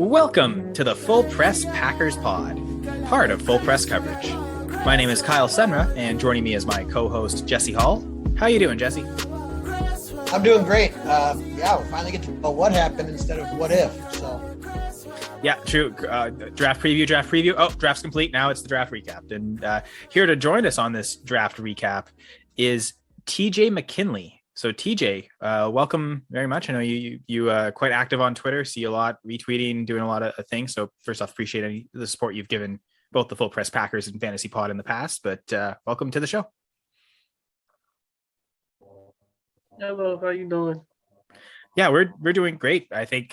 Welcome to the Full Press Packers Pod, part of Full Press Coverage. My name is Kyle Senra, and joining me is my co-host Jesse Hall. How you doing, Jesse? I'm doing great. We're finally get to know what happened instead of what if. So, yeah, true. Draft preview. Oh, draft's complete. Now it's the draft recap. And here to join us on this draft recap is TJ McKinley. So TJ, welcome very much. I know you quite active on Twitter, see a lot, retweeting, doing a lot of things. So first off, appreciate the support you've given both the Full Press Packers and Fantasy Pod in the past, but welcome to the show. Hello, how you doing? Yeah, we're doing great. I think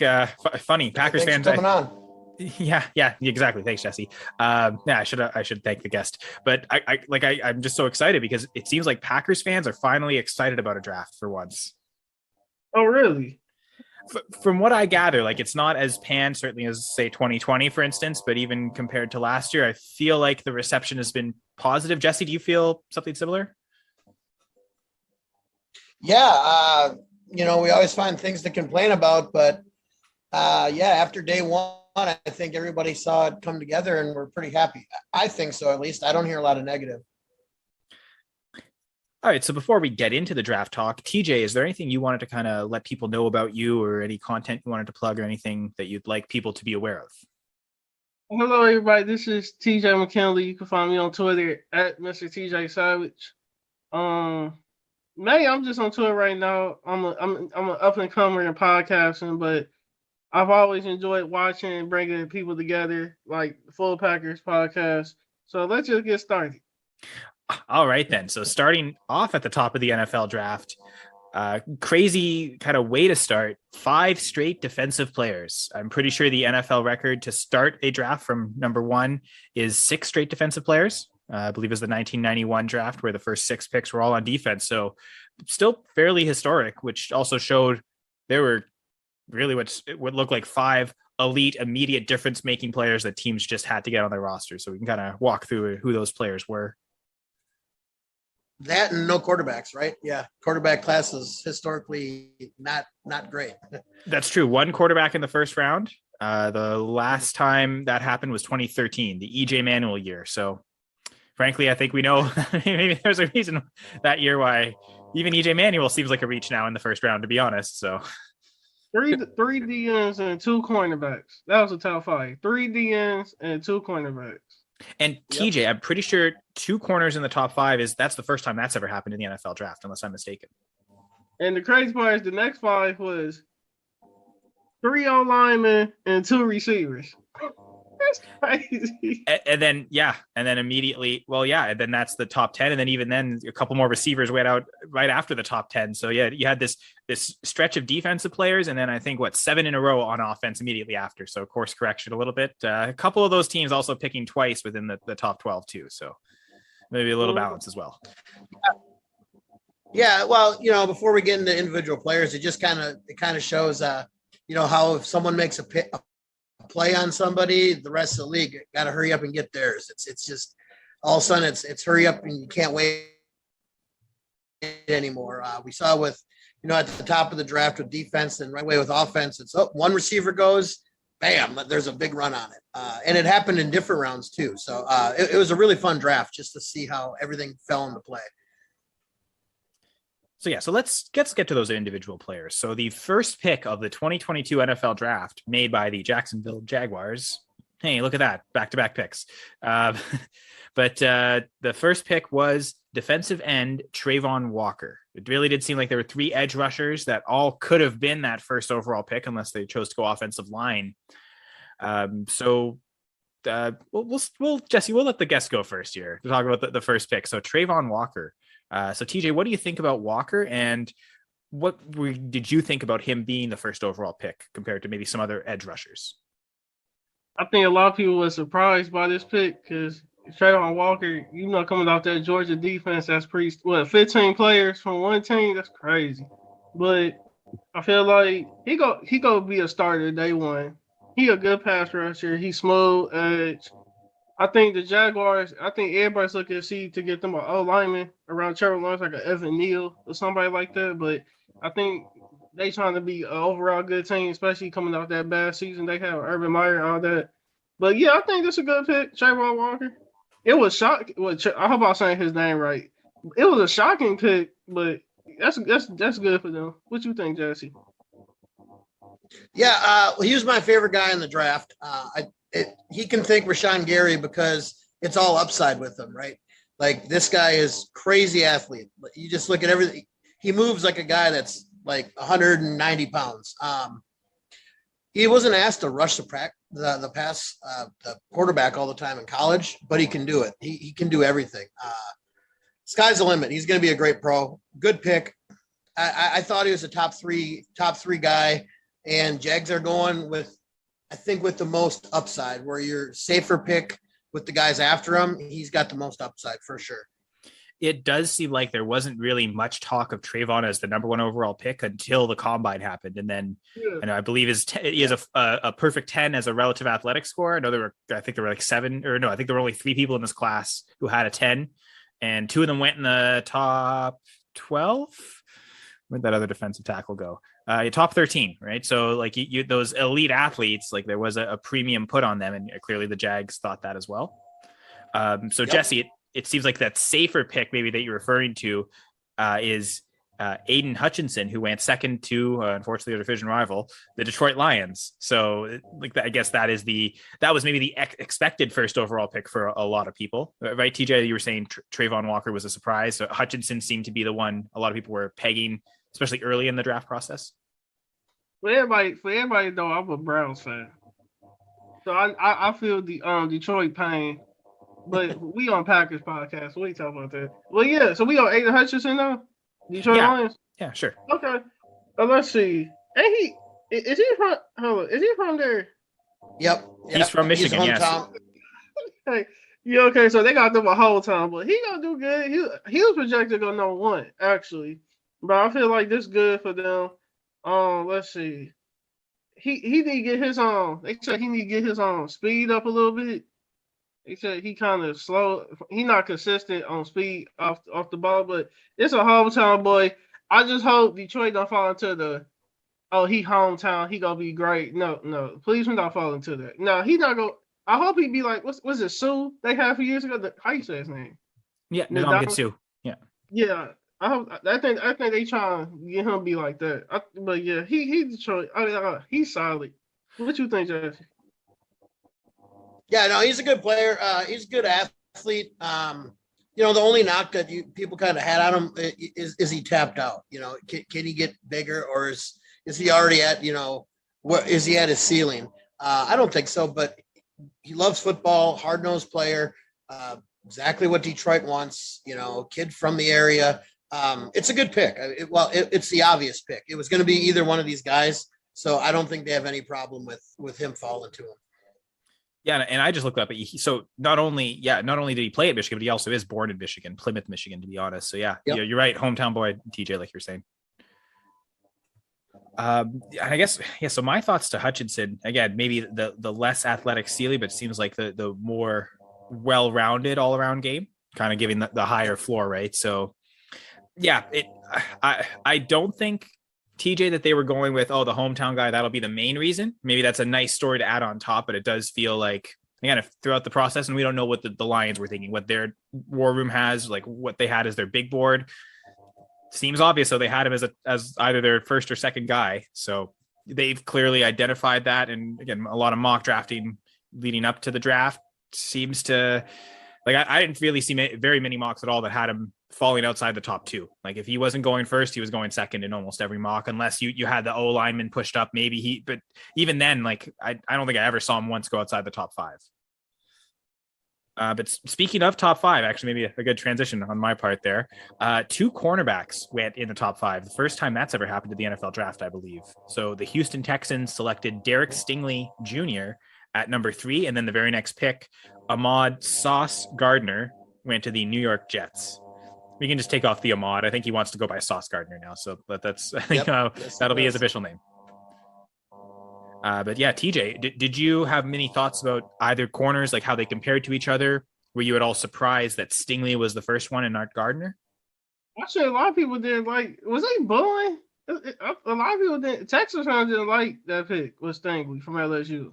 funny Packers fans coming on. Yeah, exactly. Thanks, Jesse. I should thank the guest, but I'm just so excited because it seems like Packers fans are finally excited about a draft for once. Oh, really? From what I gather, like it's not as panned, certainly as say 2020, for instance, but even compared to last year, I feel like the reception has been positive. Jesse, do you feel something similar? Yeah, we always find things to complain about, but after day one, I think everybody saw it come together and we're pretty happy. I think so, at least. I don't hear a lot of negative. All right, so before we get into the draft talk, TJ, is there anything you wanted to kind of let people know about you or any content you wanted to plug or anything that you'd like people to be aware of? Hello, everybody. This is TJ McKinley. You can find me on Twitter at Mr. TJ Savage. I'm just on Twitter right now. I'm an up and comer in podcasting, but I've always enjoyed watching and bringing people together, like the Full Packers podcast. So let's just get started. All right, then. So starting off at the top of the NFL draft, crazy kind of way to start. 5 straight defensive players. I'm pretty sure the NFL record to start a draft from number 1 is 6 straight defensive players. I believe it was the 1991 draft where the first 6 picks were all on defense. So still fairly historic, which also showed there were really what would look like 5 elite, immediate difference-making players that teams just had to get on their roster. So we can kind of walk through who those players were. That and no quarterbacks, right? Yeah, quarterback class is historically not great. That's true. 1 quarterback in the first round. The last time that happened was 2013, the EJ Manuel year. So frankly, I think we know maybe there's a reason that year why even EJ Manuel seems like a reach now in the first round, to be honest. So 3 DNs and 2 cornerbacks. That was a top 5. 3 DNs and 2 cornerbacks. And TJ, I'm pretty sure 2 corners in the top 5 that's the first time that's ever happened in the NFL draft, unless I'm mistaken. And the crazy part is the next 5 was 3 O-linemen and 2 receivers. That's crazy. And then immediately, and then that's the top 10. And then even then a couple more receivers went out right after the top 10. So yeah, you had this stretch of defensive players. And then I think 7 in a row on offense immediately after. So course correction a little bit. A couple of those teams also picking twice within the top 12 too. So maybe a little balance as well. Yeah. Well, before we get into individual players, it kind of shows, how if someone makes a play on somebody, the rest of the league got to hurry up and get theirs. It's just all of a sudden it's hurry up and you can't wait anymore. We saw with, at the top of the draft with defense and right away with offense, it's one receiver goes, bam, there's a big run on it. And it happened in different rounds too. So it was a really fun draft just to see how everything fell into play. So let's get to those individual players. So the first pick of the 2022 NFL draft made by the Jacksonville Jaguars. Hey, look at that. Back-to-back picks. But the first pick was defensive end Trayvon Walker. It really did seem like there were 3 edge rushers that all could have been that first overall pick unless they chose to go offensive line. Jesse, we'll let the guest go first here to talk about the first pick. So Trayvon Walker. So TJ, what do you think about Walker, and what did you think about him being the first overall pick compared to maybe some other edge rushers? I think a lot of people were surprised by this pick because Trayvon Walker, coming off that Georgia defense, that's 15 players from one team, that's crazy. But I feel like he go be a starter day one. He a good pass rusher. He's smooth edge. I think the Jaguars, everybody's looking to get them an O lineman around Trevor Lawrence, like an Evan Neal or somebody like that. But I think they trying to be an overall good team, especially coming off that bad season. They have Urban Meyer, all that. But yeah, I think that's a good pick, Trayvon Walker. It was shock. I hope I'm saying his name right. It was a shocking pick, but that's good for them. What you think, Jesse? Yeah, he was my favorite guy in the draft. He can thank Rashawn Gary because it's all upside with him, right? Like this guy is crazy athlete. You just look at everything. He moves like a guy that's like 190 pounds. He wasn't asked to rush the pass, the quarterback all the time in college, but he can do it. He can do everything. Sky's the limit. He's going to be a great pro. Good pick. I thought he was a top three guy, and Jags are going with, I think, with the most upside, where you're safer pick with the guys after him. He's got the most upside for sure. It does seem like there wasn't really much talk of Trayvon as the number 1 overall pick until the combine happened. And then, and I believe he has a perfect 10 as a relative athletic score. I know I think there were like 7 or no, I think there were only 3 people in this class who had a 10, and 2 of them went in the top 12. Where'd that other defensive tackle go? Top 13, right? So like you those elite athletes, like there was a premium put on them, and clearly the Jags thought that as well. Yep. Jesse, it seems like that safer pick maybe that you're referring to is Aiden Hutchinson, who went second to, unfortunately, a division rival, the Detroit Lions. So like I guess that was maybe the expected first overall pick for a lot of people, right? TJ, you were saying Trayvon Walker was a surprise. So Hutchinson seemed to be the one a lot of people were pegging, especially early in the draft process. For everybody though, I'm a Browns fan, so I feel the Detroit pain. But we on Packers podcast. We talk about that. Well, yeah. So we on Aiden Hutchinson now. Detroit Lions. Yeah, sure. Okay. Let's see. And is he from there? Yep. He's from Michigan. Yes. Hey, yeah. Okay. So they got them a whole time, but he gonna do good. He was projected to go number 1 actually, but I feel like this good for them. Let's see. He need to get his They said he need to get his speed up a little bit. He said he kind of slow. He not consistent on speed off the ball, but it's a hometown boy. I just hope Detroit don't fall into he hometown, he gonna be great. No, please do not fall into that. No, he not go. I hope he be like, what's it, Sue they had a few years ago? How you say his name? Yeah, Ndamukong Suh. Yeah. Yeah. I think they trying to get him to be like that. But yeah, he Detroit. He's solid. What you think, Jesse? Yeah, no, he's a good player. He's a good athlete. The only knock that people kind of had on him is he tapped out. Can he get bigger, or is he already at what is he at his ceiling? I don't think so, but he loves football, hard-nosed player, exactly what Detroit wants. Kid from the area. It's a good pick. It's the obvious pick. It was going to be either one of these guys, so I don't think they have any problem with him falling to him. Yeah, and I just looked up. So not only did he play at Michigan, but he also is born in Michigan, Plymouth, Michigan, to be honest. So yeah, you're right, hometown boy, TJ, like you're saying. I guess So my thoughts to Hutchinson, again, maybe the less athletic ceiling, but seems like the more well-rounded all-around game, kind of giving the higher floor, right? So yeah, I don't think, TJ, that they were going with, the hometown guy, that'll be the main reason. Maybe that's a nice story to add on top, but it does feel like, again, if throughout the process, and we don't know what the Lions were thinking, what their war room has, like what they had as their big board, seems obvious. So they had him as either their first or second guy. So they've clearly identified that. And again, a lot of mock drafting leading up to the draft seems to, like, I didn't really see very many mocks at all that had him falling outside the top 2. Like if he wasn't going first, he was going second in almost every mock, unless you had the O lineman pushed up. Maybe but even then, like I don't think I ever saw him once go outside the top 5. But speaking of top 5, actually, maybe a good transition on my part there. 2 cornerbacks went in the top 5. The first time that's ever happened to the NFL draft, I believe. So the Houston Texans selected Derek Stingley Jr. at number 3. And then the very next pick, Ahmad Sauce Gardner, went to the New York Jets. We can just take off the Ahmad. I think he wants to go by Sauce Gardner now. So that's, I think that'll be his official name. But yeah, TJ, did you have many thoughts about either corners, like how they compared to each other? Were you at all surprised that Stingley was the first one and not Gardner? Actually, a lot of people did. Like, was they booing A lot of people didn't. Texas fans didn't like that pick with Stingley from LSU.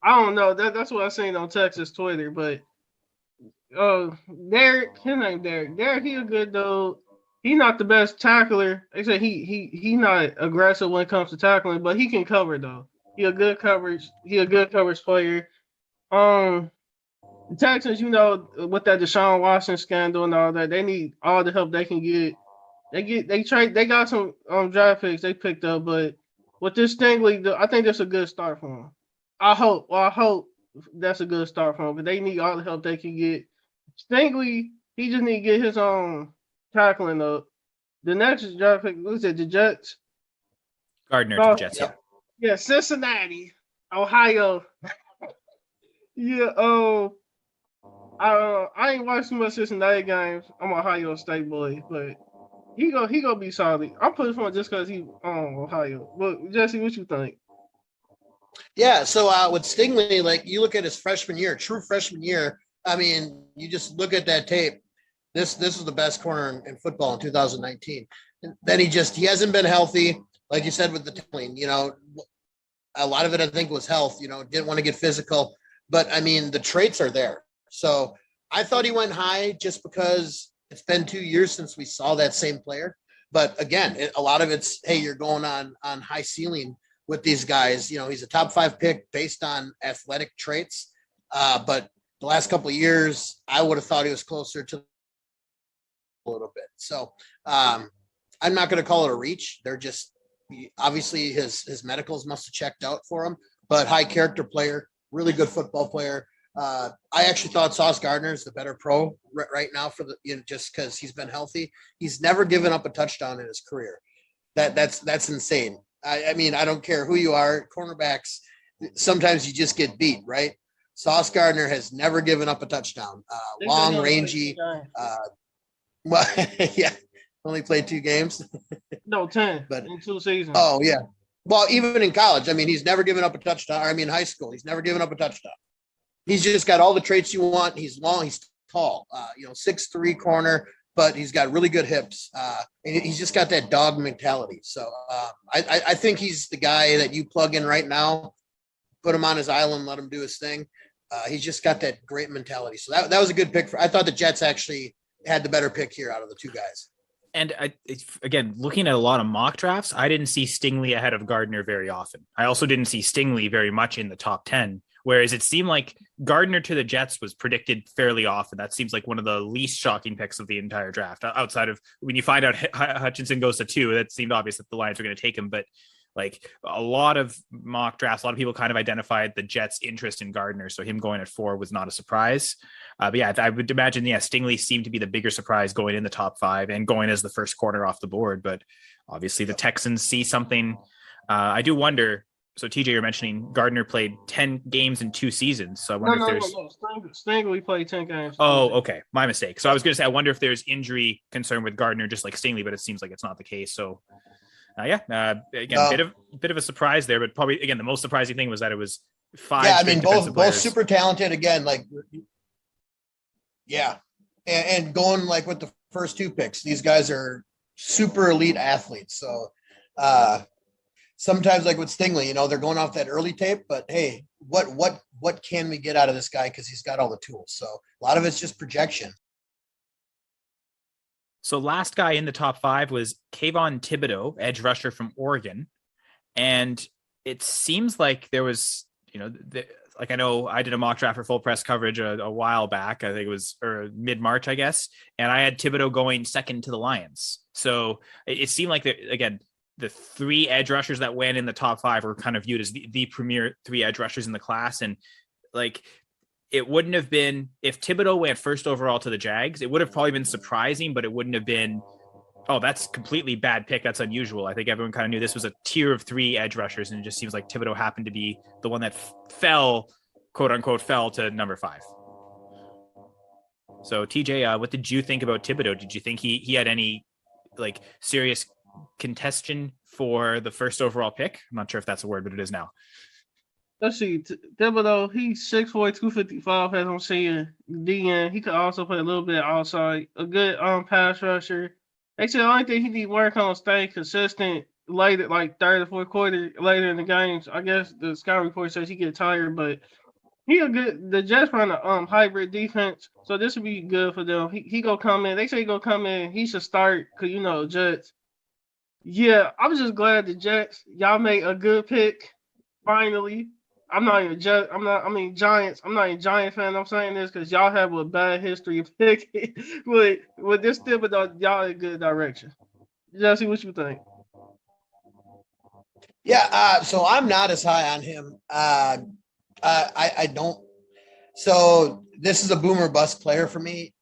I don't know. That's what I seen on Texas Twitter. But Derek, his name Derek. Derek, he a good dude. He not the best tackler. They said he not aggressive when it comes to tackling, but he can cover though. He a good coverage. He a good coverage player. The Texans, with that Deshaun Watson scandal and all that, they need all the help they can get. They got some draft picks they picked up, but with this Stingley, I think that's a good start for him. I hope that's a good start for him, but they need all the help they can get. Stingley, he just need to get his tackling up. The next draft pick, who's it? The Jets. Gardner to the Jets. Yeah, Cincinnati, Ohio. Yeah. I ain't watched too much Cincinnati games. I'm an Ohio State boy, but he gonna be solid. I'm putting for him just because he Ohio. But Jesse, what you think? Yeah, so with Stingley, like you look at his freshman year, true freshman year. I mean, you just look at that tape. This is the best corner in football in 2019. And then he hasn't been healthy, like you said with the tackling. A lot of it I think was health. Didn't want to get physical, but I mean the traits are there. So I thought he went high just because it's been 2 years since we saw that same player. But again, a lot of it's, hey, you're going on high ceiling with these guys. He's a top 5 pick based on athletic traits. But the last couple of years, I would have thought he was closer to a little bit. So I'm not going to call it a reach. They're just obviously his medicals must have checked out for him, but high character player, really good football player. I actually thought Sauce Gardner is the better pro right now for just because he's been healthy. He's never given up a touchdown in his career. That's insane. I mean, I don't care who you are, cornerbacks. Sometimes you just get beat, right? Sauce Gardner has never given up a touchdown. Long, rangy. Well, yeah, only played 2 games. No, 10, but in 2 seasons. Oh yeah. Well, even in college, I mean, he's never given up a touchdown. I mean, high school, he's never given up a touchdown. He's just got all the traits you want. He's long, he's tall, 6'3" corner, but he's got really good hips. And he's just got that dog mentality. So I think he's the guy that you plug in right now, put him on his island, let him do his thing. He's just got that great mentality. So that was a good pick. I thought the Jets actually had the better pick here out of the 2 guys. And again, looking at a lot of mock drafts, I didn't see Stingley ahead of Gardner very often. I also didn't see Stingley very much in the top 10. Whereas it seemed like Gardner to the Jets was predicted fairly often. That seems like one of the least shocking picks of the entire draft. Outside of when you find out Hutchinson goes to 2, that seemed obvious that the Lions were going to take him. But like a lot of mock drafts, a lot of people kind of identified the Jets' interest in Gardner. So him going at 4 was not a surprise. But yeah, I would imagine, Stingley seemed to be the bigger surprise going in the top 5 and going as the first corner off the board. But obviously the Texans see something. I do wonder. So TJ, you're mentioning Gardner played 10 games in 2 seasons. So I wonder if there's Stingley played 10 games. Oh, okay. My mistake. So I was going to say, I wonder if there's injury concern with Gardner, just like Stingley, but it seems like it's not the case. So again, bit of a surprise there, but probably again, the most surprising thing was that it was 5. Yeah. I mean, both super talented again, and going like with the first 2 picks, these guys are super elite athletes. So, sometimes like with Stingley, they're going off that early tape, but hey, what can we get out of this guy? Because he's got all the tools. So a lot of it's just projection. So last guy in the top 5 was Kayvon Thibodeau, edge rusher from Oregon. And it seems like there was, I know I did a mock draft for Full Press coverage a while back. I think it was mid-March, I guess. And I had Thibodeau going second to the Lions. So it seemed like the 3 edge rushers that went in the top 5 were kind of viewed as the premier 3 edge rushers in the class. And like, it wouldn't have been, if Thibodeau went first overall to the Jags, it would have probably been surprising, but it wouldn't have been, oh, that's completely bad pick. That's unusual. I think everyone kind of knew this was a tier of 3 edge rushers. And it just seems like Thibodeau happened to be the one that fell, quote unquote, fell to number 5. So TJ, what did you think about Thibodeau? Did you think he had any like serious contention for the first overall pick? I'm not sure if that's a word, but it is now. Let's see. Thibodeau, he's 6'4", 255, as I'm seeing. DN, he could also play a little bit outside. A good pass rusher. Actually, the only thing he need work on is staying consistent later, like third or fourth quarter later in the games. I guess the scouting report says he get tired, but he a good. The Jets run a hybrid defense, so this would be good for them. He gonna come in. They say he gonna come in. He should start because Jets. Yeah, I'm just glad the Jets y'all made a good pick finally. I'm not even Jet. I'm not. I mean Giants. I'm not a Giant fan. I'm saying this because y'all have a bad history of picking, but this still, but y'all in a good direction. Jesse, what you think? Yeah, so I'm not as high on him. I don't. So this is a boomer bust player for me.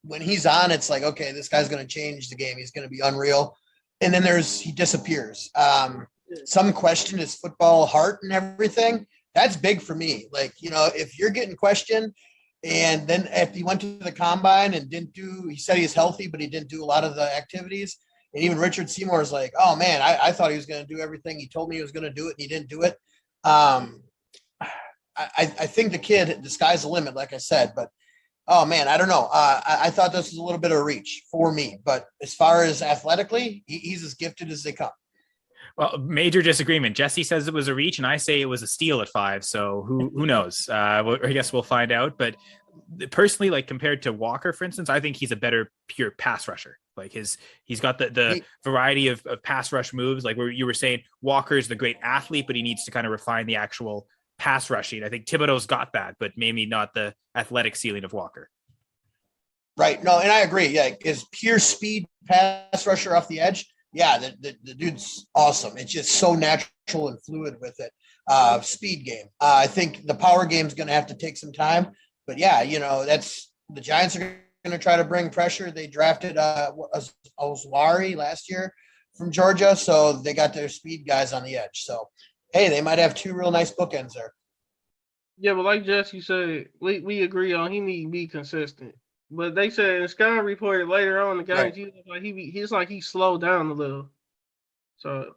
When he's on, it's like, okay, this guy's going to change the game. He's going to be unreal. And then he disappears. Some question his football heart and everything. That's big for me. Like, if you're getting questioned, and then if he went to the combine and he said he's healthy, but he didn't do a lot of the activities. And even Richard Seymour is like, oh man, I thought he was going to do everything. He told me he was going to do it and he didn't do it. I think the sky's the limit, like I said, but oh man, I don't know. I thought this was a little bit of a reach for me, but as far as athletically, he's as gifted as they come. Well, major disagreement. Jesse says it was a reach, and I say it was a steal at 5. So who knows? I guess we'll find out. But personally, like compared to Walker, for instance, I think he's a better pure pass rusher. Like he's got the variety of pass rush moves. Like where you were saying, Walker's the great athlete, but he needs to kind of refine the actual pass rushing. I think Thibodeau's got that, but maybe not the athletic ceiling of Walker. Right. No, and I agree. Yeah, is pure speed pass rusher off the edge. Yeah, the dude's awesome. It's just so natural and fluid with it. Speed game. I think the power game is going to have to take some time. But yeah, that's the Giants are going to try to bring pressure. They drafted Oswari last year from Georgia, so they got their speed guys on the edge. So, hey, they might have 2 real nice bookends there. Yeah, but like Jesse said, we agree on he need to be consistent. But they said in Sky reported later on in the game, right. He's like he slowed down a little. So,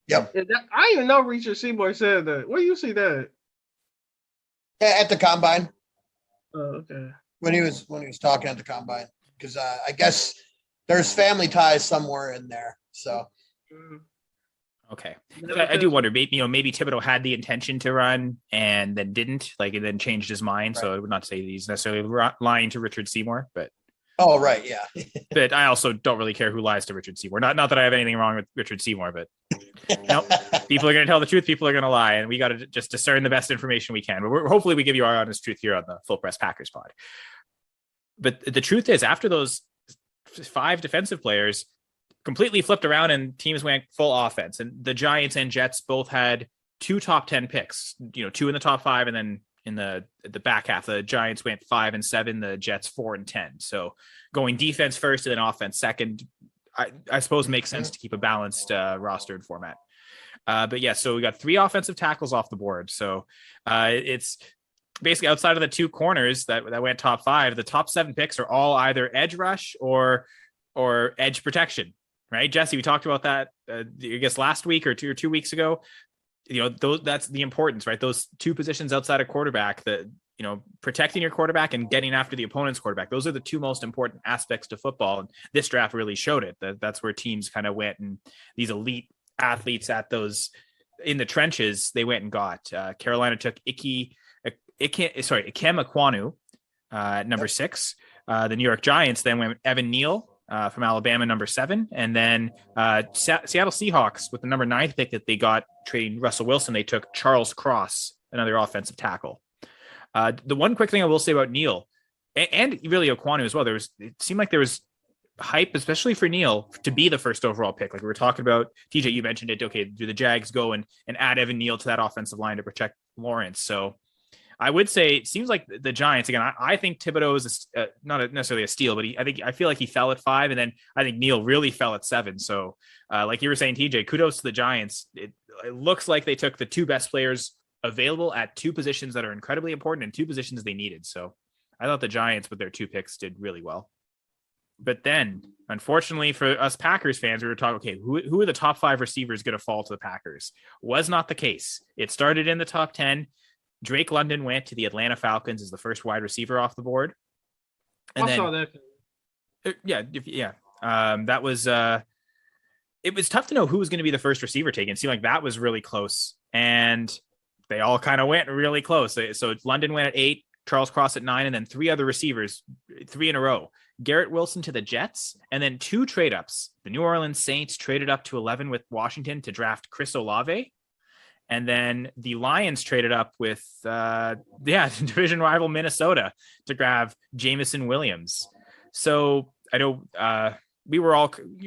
yep. I didn't even know Richard Seymour said that. Where you see that? Yeah, at the combine. Oh, okay. When he was talking at the combine, because I guess there's family ties somewhere in there. So. Okay. I do wonder, maybe Thibodeau had the intention to run and then didn't, and then changed his mind. Right. So I would not say he's necessarily lying to Richard Seymour, but. Oh, right. Yeah. But I also don't really care who lies to Richard Seymour. Not that I have anything wrong with Richard Seymour, but people are going to tell the truth. People are going to lie. And we got to just discern the best information we can. But hopefully we give you our honest truth here on the Full Press Packers pod. But the truth is, after those 5 defensive players completely flipped around and teams went full offense, and the Giants and Jets both had 2 top 10 picks, 2 in the top 5, and then in the back half, the Giants went 5 and 7, the Jets 4 and 10. So going defense first and then offense second, I suppose makes sense to keep a balanced rostered format. But yeah, so we got 3 offensive tackles off the board. So it's basically outside of the 2 corners that went top 5, the top 7 picks are all either edge rush or edge protection. Right, Jesse, we talked about that, I guess last week or 2 weeks ago. That's the importance, right? Those 2 positions outside of quarterback, that protecting your quarterback and getting after the opponent's quarterback. Those are the 2 most important aspects to football. And this draft really showed it. That's where teams kind of went, and these elite athletes at those in the trenches, they went and got. Carolina took Ikem Ekwonu at number 6. The New York Giants then went Evan Neal from Alabama, number 7. And then Seattle Seahawks with the number 9th pick that they got, trading Russell Wilson, they took Charles Cross, another offensive tackle. The one quick thing I will say about Neal and really Ekwonu as well, it seemed like there was hype, especially for Neal, to be the first overall pick. Like we were talking about, TJ, you mentioned it. Okay, do the Jags go and add Evan Neal to that offensive line to protect Lawrence? So I would say it seems like the Giants, again, I think Thibodeau is not necessarily a steal, but I feel like he fell at 5, and then I think Neal really fell at 7. So like you were saying, TJ, kudos to the Giants. It looks like they took the 2 best players available at 2 positions that are incredibly important and 2 positions they needed. So I thought the Giants with their 2 picks did really well. But then, unfortunately for us Packers fans, we were talking, okay, who are the top 5 receivers going to fall to the Packers? Was not the case. It started in the top 10. Drake London went to the Atlanta Falcons as the first wide receiver off the board. And I saw that. Yeah. That was it was tough to know who was going to be the first receiver taken. It seemed like that was really close, and they all kind of went really close. So London went at 8, Charles Cross at 9, and then 3 other receivers, 3 in a row. Garrett Wilson to the Jets, and then 2 trade ups. The New Orleans Saints traded up to 11 with Washington to draft Chris Olave. And then the Lions traded up with, division rival Minnesota to grab Jamison Williams. So I know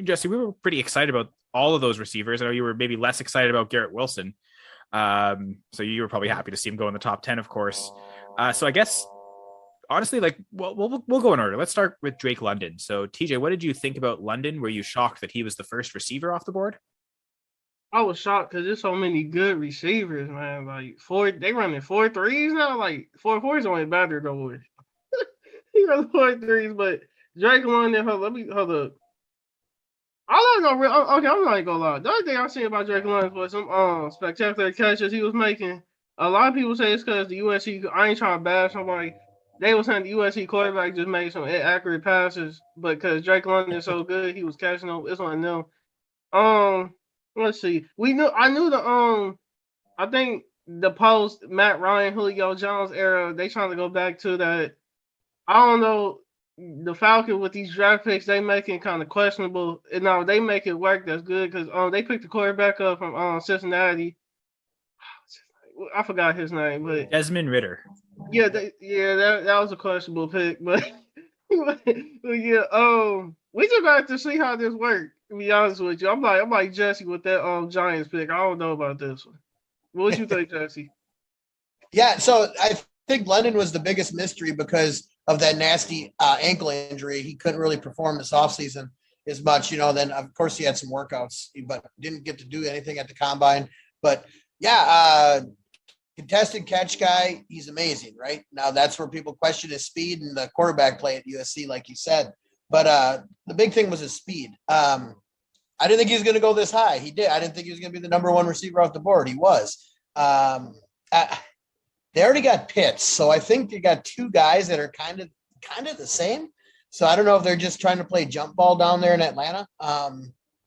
Jesse, we were pretty excited about all of those receivers. I know you were maybe less excited about Garrett Wilson. So you were probably happy to see him go in the top 10, of course. So I guess, honestly, we'll go in order. Let's start with Drake London. So TJ, what did you think about London? Were you shocked that he was the first receiver off the board? I was shocked because there's so many good receivers, man. Like they running 4.3s now. Like 4.4s only better go with. He runs 4.3s, but Drake London. Hold up. I don't know. Okay, I'm not gonna lie. The only thing I seen about Drake London was some spectacular catches he was making. A lot of people say it's because the USC. I ain't trying to bash somebody. They was saying the USC quarterback just made some inaccurate passes, but because Drake London is so good, he was catching them. It's on them. Let's see. I knew I think the post Matt Ryan, Julio Jones era, they trying to go back to that. I don't know. The Falcons with these draft picks, they make it kind of questionable. And now they make it work. That's good because they picked the quarterback up from Cincinnati. I forgot his name, but Desmond Ridder. Yeah, that was a questionable pick, but yeah, we just got to see how this works. To be honest with you, I'm like Jesse with that Giants pick. I don't know about this one. What you think, Jesse? Yeah, so I think London was the biggest mystery because of that nasty ankle injury. He couldn't really perform this offseason as much, Then of course he had some workouts, but didn't get to do anything at the combine. But yeah, contested catch guy, he's amazing, right? Now that's where people question his speed and the quarterback play at USC, like you said. But the big thing was his speed. I didn't think he was going to go this high. He did. I didn't think he was going to be the number 1 receiver off the board. He was. They already got Pitts, so I think they got 2 guys that are kind of the same. So I don't know if they're just trying to play jump ball down there in Atlanta. I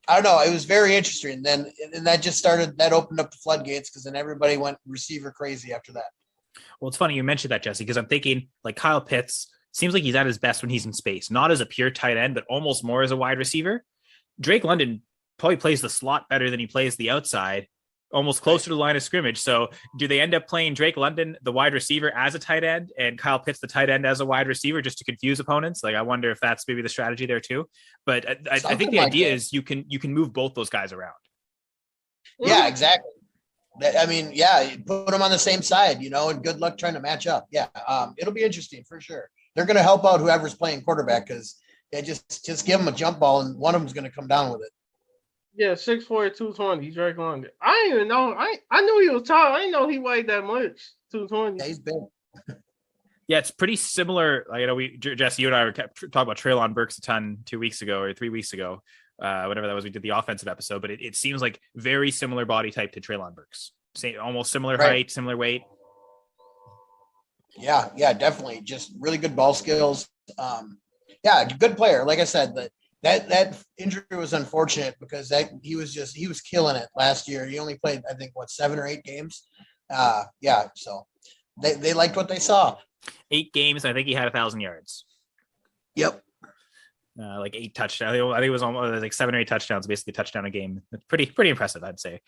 don't know. It was very interesting. And that opened up the floodgates because then everybody went receiver crazy after that. Well, it's funny you mentioned that, Jesse, because I'm thinking like Kyle Pitts seems like he's at his best when he's in space, not as a pure tight end, but almost more as a wide receiver. Drake London probably plays the slot better than he plays the outside, almost closer to the line of scrimmage. So do they end up playing Drake London, the wide receiver, as a tight end and Kyle Pitts, the tight end, as a wide receiver just to confuse opponents? Like, I wonder if that's maybe the strategy there too. But I think the idea is you can move both those guys around. Yeah, exactly. I mean, yeah, put them on the same side, and good luck trying to match up. Yeah, it'll be interesting for sure. They're going to help out whoever's playing quarterback because they just give them a jump ball and one of them's going to come down with it. Yeah, 6'4", 220, Drake London. I didn't even know. I knew he was tall. I didn't know he weighed that much. 220. Yeah, he's big. Yeah, it's pretty similar. Jesse, you and I were talking about Treylon Burks a ton 2 weeks ago or 3 weeks ago, whatever that was. We did the offensive episode, but it seems like very similar body type to Treylon Burks. Almost similar height, similar weight. Yeah, definitely. Just really good ball skills. Yeah, good player. Like I said, that injury was unfortunate because he was killing it last year. He only played, I think, 7 or 8 games. So they liked what they saw. 8 games. I think he had 1,000 yards. Yep. Like 8 touchdowns. I think it was almost like 7 or 8 touchdowns, basically a touchdown a game. It's pretty impressive, I'd say.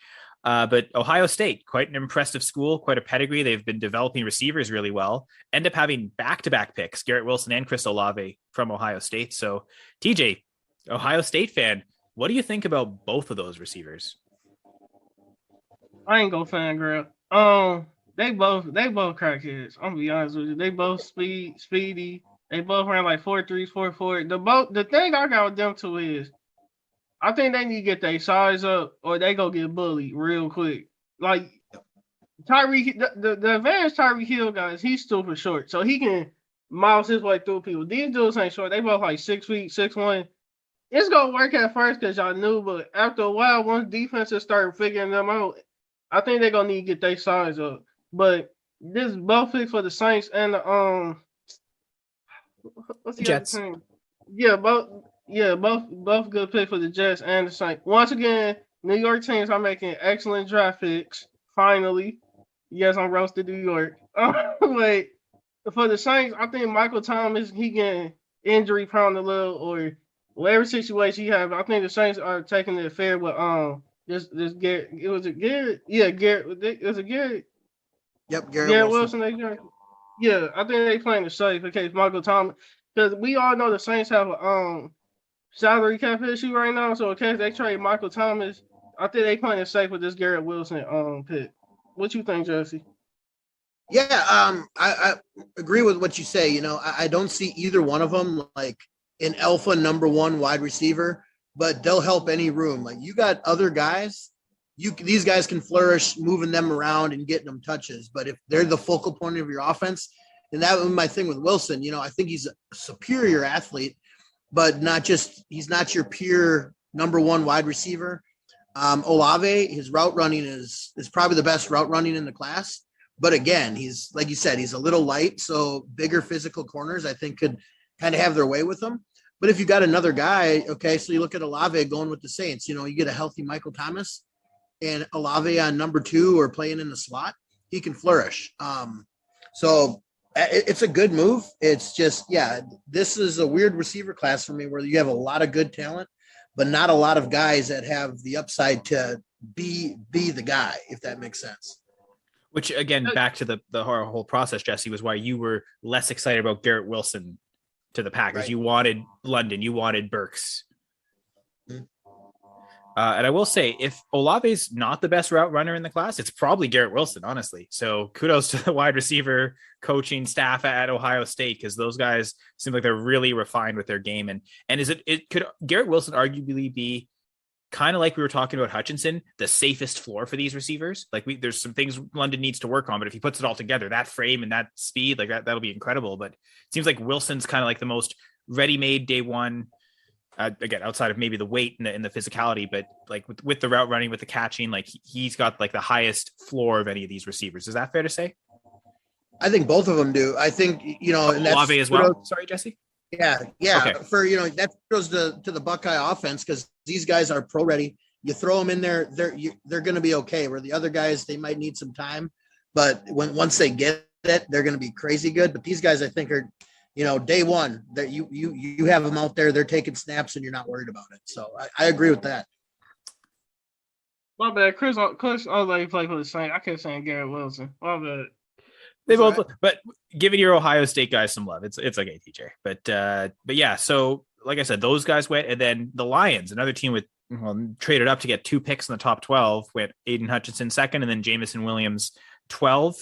But Ohio State, quite an impressive school, quite a pedigree. They've been developing receivers really well. End up having back-to-back picks, Garrett Wilson and Chris Olave from Ohio State. So, TJ, Ohio State fan, what do you think about both of those receivers? I ain't gonna fangirl. They both crackheads. I'm gonna be honest with you. They both speedy. They both ran like 4.3s, 4.4. The thing I got with them two is I think they need to get their size up or they go get bullied real quick. Like Tyreek, the advantage Tyreek Hill guys, he's super short. So he can mouse his way through people. These dudes ain't short. They both like 6 feet, 6'1". It's gonna work at first because y'all knew, but after a while, once defenses start figuring them out, I think they're gonna need to get their size up. But this is both picks for the Saints and the what's the Jets. other team? Yeah, both Yeah, both good picks for the Jets and the Saints. Once again, New York teams are making excellent draft picks. Finally, yes, I'm roasted New York. Wait, for the Saints, I think Michael Thomas he getting injury prone a little or whatever situation he have. I think the Saints are taking it fair with this Garrett. It was a Garrett. Yeah, Garrett. It was a Garrett. Yep, Garrett Garrett Wilson. Wilson. Yeah, I think they playing the safe in case Michael Thomas because we all know the Saints have a salary cap issue right now. So in case they trade Michael Thomas, I think they playing it safe with this Garrett Wilson pick. What you think, Jesse? Yeah, I agree with what you say. I don't see either one of them like an alpha number one wide receiver, but they'll help any room. Like you got other guys, these guys can flourish moving them around and getting them touches. But if they're the focal point of your offense, and that was my thing with Wilson. I think he's a superior athlete, but he's not your pure number one wide receiver. Olave, his route running is probably the best route running in the class. But again, he's like you said, he's a little light, so bigger physical corners I think could kind of have their way with him. But if you got another guy, okay, so you look at Olave going with the Saints, you get a healthy Michael Thomas and Olave on number 2 or playing in the slot, he can flourish. So it's a good move. It's just, this is a weird receiver class for me where you have a lot of good talent, but not a lot of guys that have the upside to be the guy, if that makes sense. Which, again, back to the whole process, Jesse, was why you were less excited about Garrett Wilson to the Packers. Right. You wanted London. You wanted Burks. Mm-hmm. And I will say, if Olave's not the best route runner in the class, it's probably Garrett Wilson, honestly. So kudos to the wide receiver coaching staff at Ohio State, because those guys seem like they're really refined with their game. And could Garrett Wilson arguably be kind of like we were talking about Hutchinson, the safest floor for these receivers? Like there's some things London needs to work on, but if he puts it all together, that frame and that speed, like that'll be incredible. But it seems like Wilson's kind of like the most ready-made day one, again, outside of maybe the weight and the physicality, but like with the route running, with the catching, like he's got like the highest floor of any of these receivers. Is that fair to say? I think both of them do. I think, and that's Olave as well. Sorry, Jesse. Yeah. Okay. For, that goes to the Buckeye offense, because these guys are pro ready. You throw them in there, they're going to be okay. Where the other guys, they might need some time, but once they get it, they're going to be crazy good. But these guys, I think, are, day one that you have them out there, they're taking snaps and you're not worried about it. So I agree with that. My bad. Chris Olave played for the Saints. I kept saying Garrett Wilson. My bad. They both, but giving your Ohio State guys some love. It's okay, TJ. But yeah. So like I said, those guys went, and then the Lions, another team traded up to get 2 picks in the top 12, went Aiden Hutchinson second, and then Jamison Williams 12.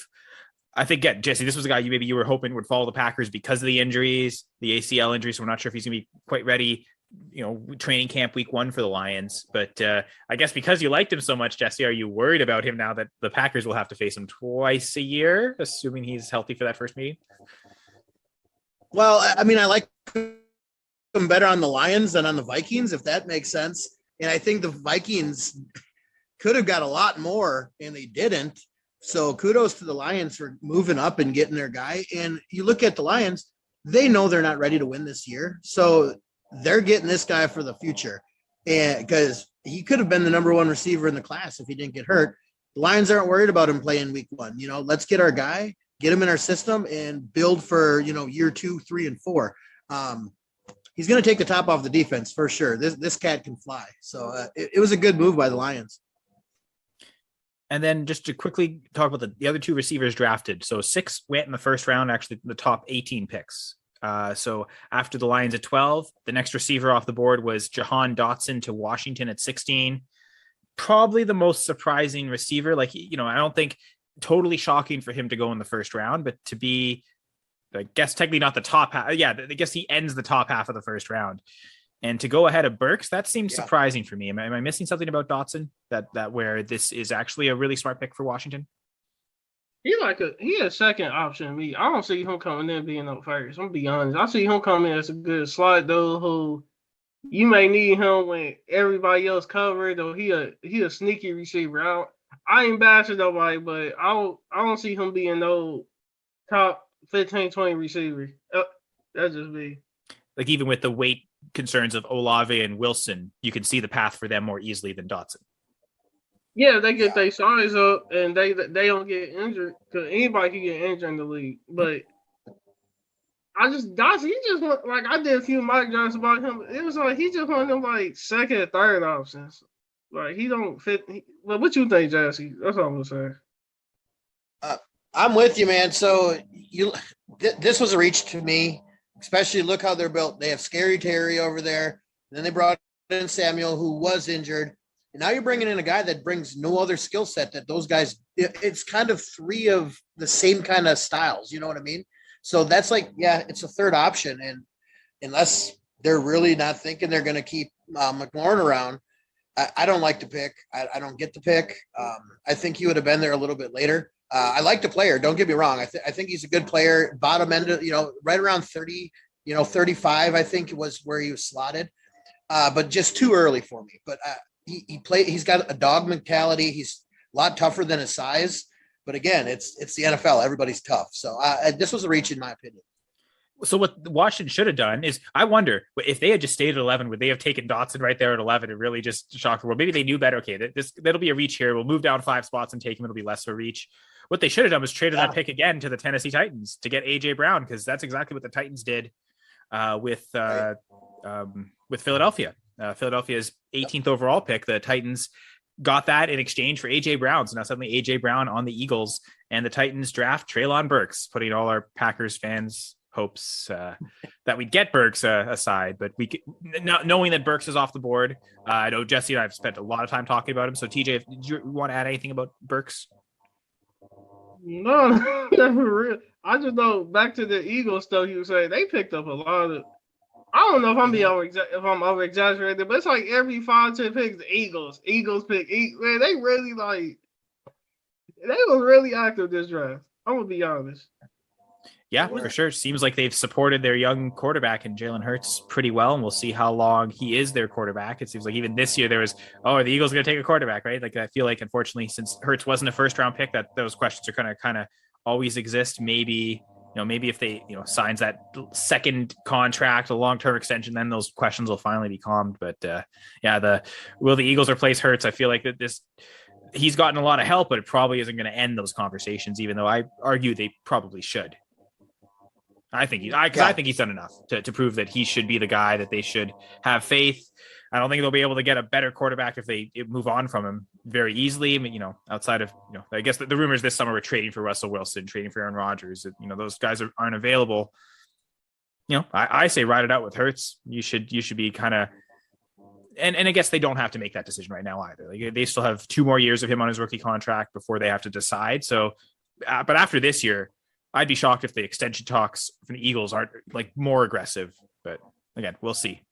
I think, Jesse, this was a guy you were hoping would follow the Packers because of the injuries, the ACL injuries. So we're not sure if he's going to be quite ready, training camp week 1 for the Lions. But I guess because you liked him so much, Jesse, are you worried about him now that the Packers will have to face him twice a year, assuming he's healthy for that first meeting? Well, I mean, I like him better on the Lions than on the Vikings, if that makes sense. And I think the Vikings could have got a lot more, and they didn't. So kudos to the Lions for moving up and getting their guy. And you look at the Lions, they know they're not ready to win this year. So they're getting this guy for the future. And because he could have been the number 1 receiver in the class if he didn't get hurt. The Lions aren't worried about him playing week 1. Let's get our guy, get him in our system, and build for, year 2, 3, and 4. He's going to take the top off the defense for sure. This cat can fly. So it was a good move by the Lions. And then just to quickly talk about the other 2 receivers drafted. So 6 went in the first round, actually the top 18 picks. So after the Lions at 12, the next receiver off the board was Jahan Dotson to Washington at 16. Probably the most surprising receiver. Like, I don't think totally shocking for him to go in the first round, but to be, I guess, technically not the top half. Yeah, I guess he ends the top half of the first round. And to go ahead of Burks, that seems surprising for me. Am I missing something about Dotson that where this is actually a really smart pick for Washington? He a second option to me. I don't see him coming in being no first. I'm gonna be honest. I see him coming in as a good slot though, who you may need him when everybody else covered, though he a sneaky receiver. I ain't bashing nobody, but I don't see him being no top 15, 20 receiver. That's just me. Like even with the weight concerns of Olave and Wilson, you can see the path for them more easily than Dotson. Yeah, they get their size up and they don't get injured, because anybody can get injured in the league. But Dotson, he just want, like, I did a few mock drafts about him. It was like he just one of them like second or third options. Like, he don't fit. Well, what you think, Jesse? That's all I'm gonna say. I'm with you, man. So this was a reach to me, especially look how they're built. They have Scary Terry over there. And then they brought in Samuel, who was injured. And now you're bringing in a guy that brings no other skill set that those guys. It's kind of three of the same kind of styles. You know what I mean? So that's like, yeah, it's a third option. And unless they're really not thinking they're going to keep McLaurin around, I don't like the pick. I don't get the pick. I think he would have been there a little bit later. I like the player. Don't get me wrong. I think he's a good player. Bottom end, right around 30, 35, I think was where he was slotted. But just too early for me. But he's got a dog mentality. He's a lot tougher than his size. But again, it's the NFL. Everybody's tough. So this was a reach in my opinion. So what Washington should have done is, I wonder if they had just stayed at 11, would they have taken Dotson right there at 11 and really just shocked the world? Maybe they knew better. Okay, that'll be a reach here. We'll move down 5 spots and take him. It'll be less of a reach. What they should have done was traded that pick again to the Tennessee Titans to get AJ Brown, because that's exactly what the Titans did with Philadelphia. Philadelphia's 18th overall pick. The Titans got that in exchange for AJ Brown. So now suddenly AJ Brown on the Eagles, and the Titans draft Treylon Burks, putting all our Packers fans' hopes that we'd get Burks aside. But not knowing that Burks is off the board. I know Jesse and I have spent a lot of time talking about him. So TJ, did you want to add anything about Burks? No, never real. I just know, back to the Eagles stuff you were saying, they picked up a lot of. I don't know if I'm over exaggerating, but it's like every 5-10 picks, the Eagles pick. Man, they really they were really active this draft. I'm gonna be honest. Yeah, for sure. Seems like they've supported their young quarterback in Jalen Hurts pretty well, and we'll see how long he is their quarterback. It seems like even this year there was, are the Eagles going to take a quarterback, right? Like, I feel like, unfortunately, since Hurts wasn't a first-round pick, that those questions are kind of always exist. Maybe if they, signs that second contract, a long-term extension, then those questions will finally be calmed. But will the Eagles replace Hurts? I feel like he's gotten a lot of help, but it probably isn't going to end those conversations, even though I argue they probably should. I think he's done enough to prove that he should be the guy that they should have faith. I don't think they'll be able to get a better quarterback if they move on from him very easily. I mean, outside of, I guess the rumors this summer were trading for Russell Wilson, trading for Aaron Rodgers. Those guys aren't available. I say ride it out with Hurts. You should be kind of, and I guess they don't have to make that decision right now either. Like, they still have 2 more years of him on his rookie contract before they have to decide. So, but after this year, I'd be shocked if the extension talks from the Eagles aren't like more aggressive, but again, we'll see.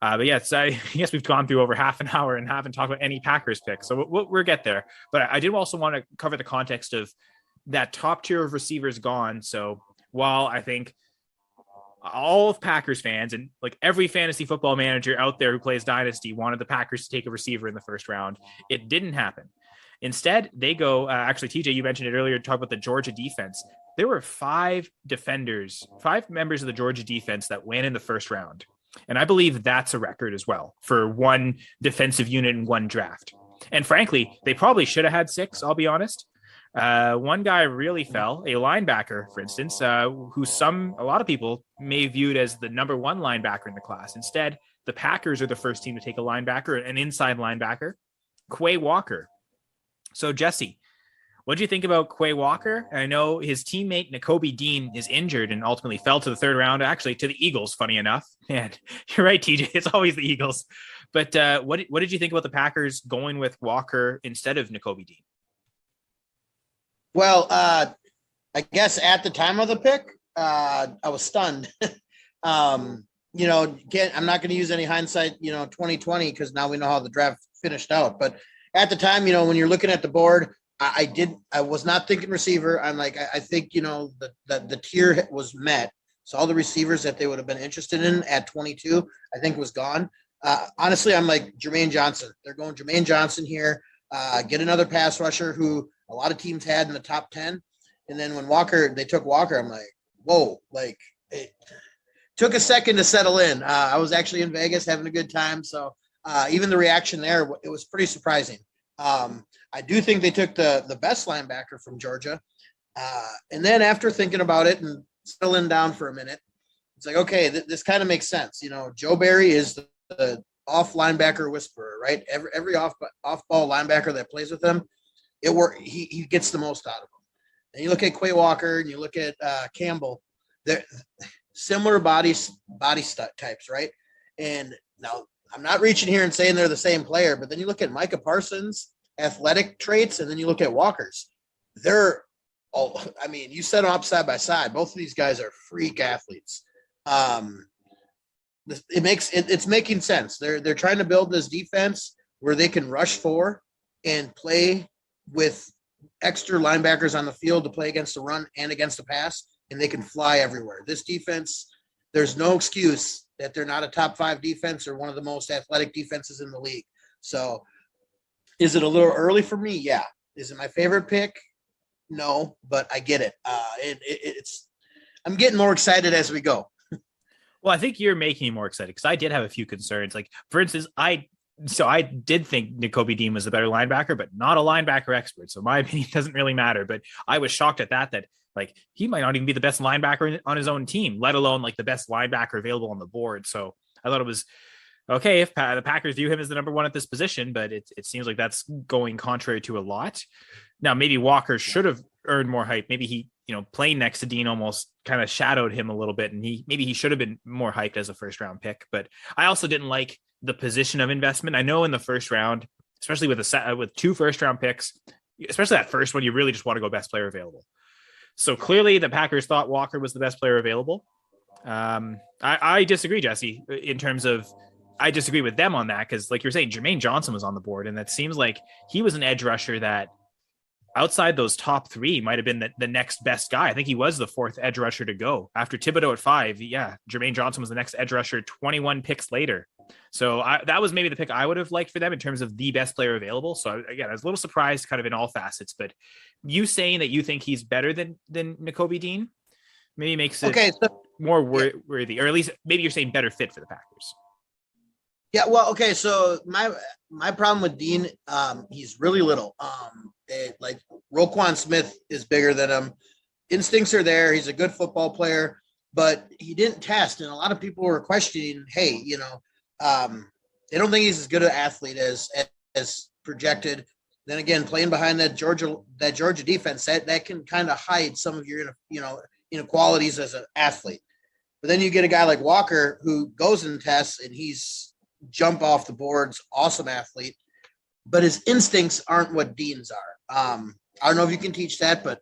But yes, I guess we've gone through over half an hour and haven't talked about any Packers picks. So we'll get there. But I did also want to cover the context of that top tier of receivers gone. So while I think all of Packers fans and like every fantasy football manager out there who plays Dynasty wanted the Packers to take a receiver in the first round, it didn't happen. Instead, they go, actually, TJ, you mentioned it earlier, to talk about the Georgia defense. There were 5 members of the Georgia defense that went in the first round. And I believe that's a record as well for one defensive unit in one draft. And frankly, they probably should have had 6, I'll be honest. One guy really fell, a linebacker, for instance, who a lot of people may viewed as the number 1 linebacker in the class. Instead, the Packers are the first team to take a linebacker, an inside linebacker, Quay Walker. So, Jesse, what did you think about Quay Walker? I know his teammate Nakobe Dean is injured and ultimately fell to the 3rd round, actually to the Eagles, funny enough. And you're right, TJ, it's always the Eagles. But what did you think about the Packers going with Walker instead of Nakobe Dean? Well, I guess at the time of the pick, I was stunned. I'm not going to use any hindsight, 2020, because now we know how the draft finished out. But at the time, when you're looking at the board, I was not thinking receiver. I'm like, I think, the tier was met. So all the receivers that they would have been interested in at 22, I think was gone. Honestly, I'm like Jermaine Johnson. They're going Jermaine Johnson here. Get another pass rusher who a lot of teams had in the top 10. And then when they took Walker, I'm like, whoa, took a second to settle in. I was actually in Vegas having a good time. So even the reaction there, it was pretty surprising. I do think they took the best linebacker from Georgia. And then after thinking about it and settling down for a minute, it's like, okay, this kind of makes sense. You know, Joe Barry is the off linebacker whisperer, right? Every off ball linebacker that plays with him, he gets the most out of them. And you look at Quay Walker and you look at Campbell, they're similar body types, right? And now I'm not reaching here and saying they're the same player, but then you look at Micah Parsons' athletic traits, and then you look at Walker's. You set them up side by side. Both of these guys are freak athletes. It's making sense. They're trying to build this defense where they can rush for and play with extra linebackers on the field to play against the run and against the pass, and they can fly everywhere. This defense, there's no excuse that they're not a top 5 defense or one of the most athletic defenses in the league. So is it a little early for me? Yeah. Is it my favorite pick? No, but I get it. I'm getting more excited as we go. Well, I think you're making me more excited because I did have a few concerns. Like, for instance, I did think Nakobe Dean was a better linebacker, but not a linebacker expert. So my opinion doesn't really matter. But I was shocked at that like he might not even be the best linebacker on his own team, let alone like the best linebacker available on the board. So I thought it was okay if the Packers view him as the number 1 at this position, but it seems like that's going contrary to a lot. Now, maybe Walker should have earned more hype. Maybe he, playing next to Dean almost kind of shadowed him a little bit, and maybe he should have been more hyped as a first round pick. But I also didn't like the position of investment. I know in the first round, especially with 2 first round picks, especially that first one, you really just want to go best player available. So clearly the Packers thought Walker was the best player available. I disagree, Jesse, in terms of I disagree with them on that because, like you're saying, Jermaine Johnson was on the board, and that seems like he was an edge rusher that outside those top 3 might have been the next best guy. I think he was the 4th edge rusher to go after Thibodeau at 5. Yeah, Jermaine Johnson was the next edge rusher 21 picks later. So that was maybe the pick I would have liked for them in terms of the best player available. So again, I was a little surprised kind of in all facets, but you saying that you think he's better than Nakobe Dean maybe makes it more worthy, or at least maybe you're saying better fit for the Packers. Yeah, well, okay. So my problem with Dean, he's really little. Like Roquan Smith is bigger than him. Instincts are there. He's a good football player, but he didn't test. And a lot of people were questioning, hey, they don't think he's as good an athlete as projected. Then again, playing behind that Georgia defense, that can kind of hide some of your inequalities as an athlete. But then you get a guy like Walker who goes and tests, and he's jump off the boards, awesome athlete, but his instincts aren't what Dean's are. I don't know if you can teach that, but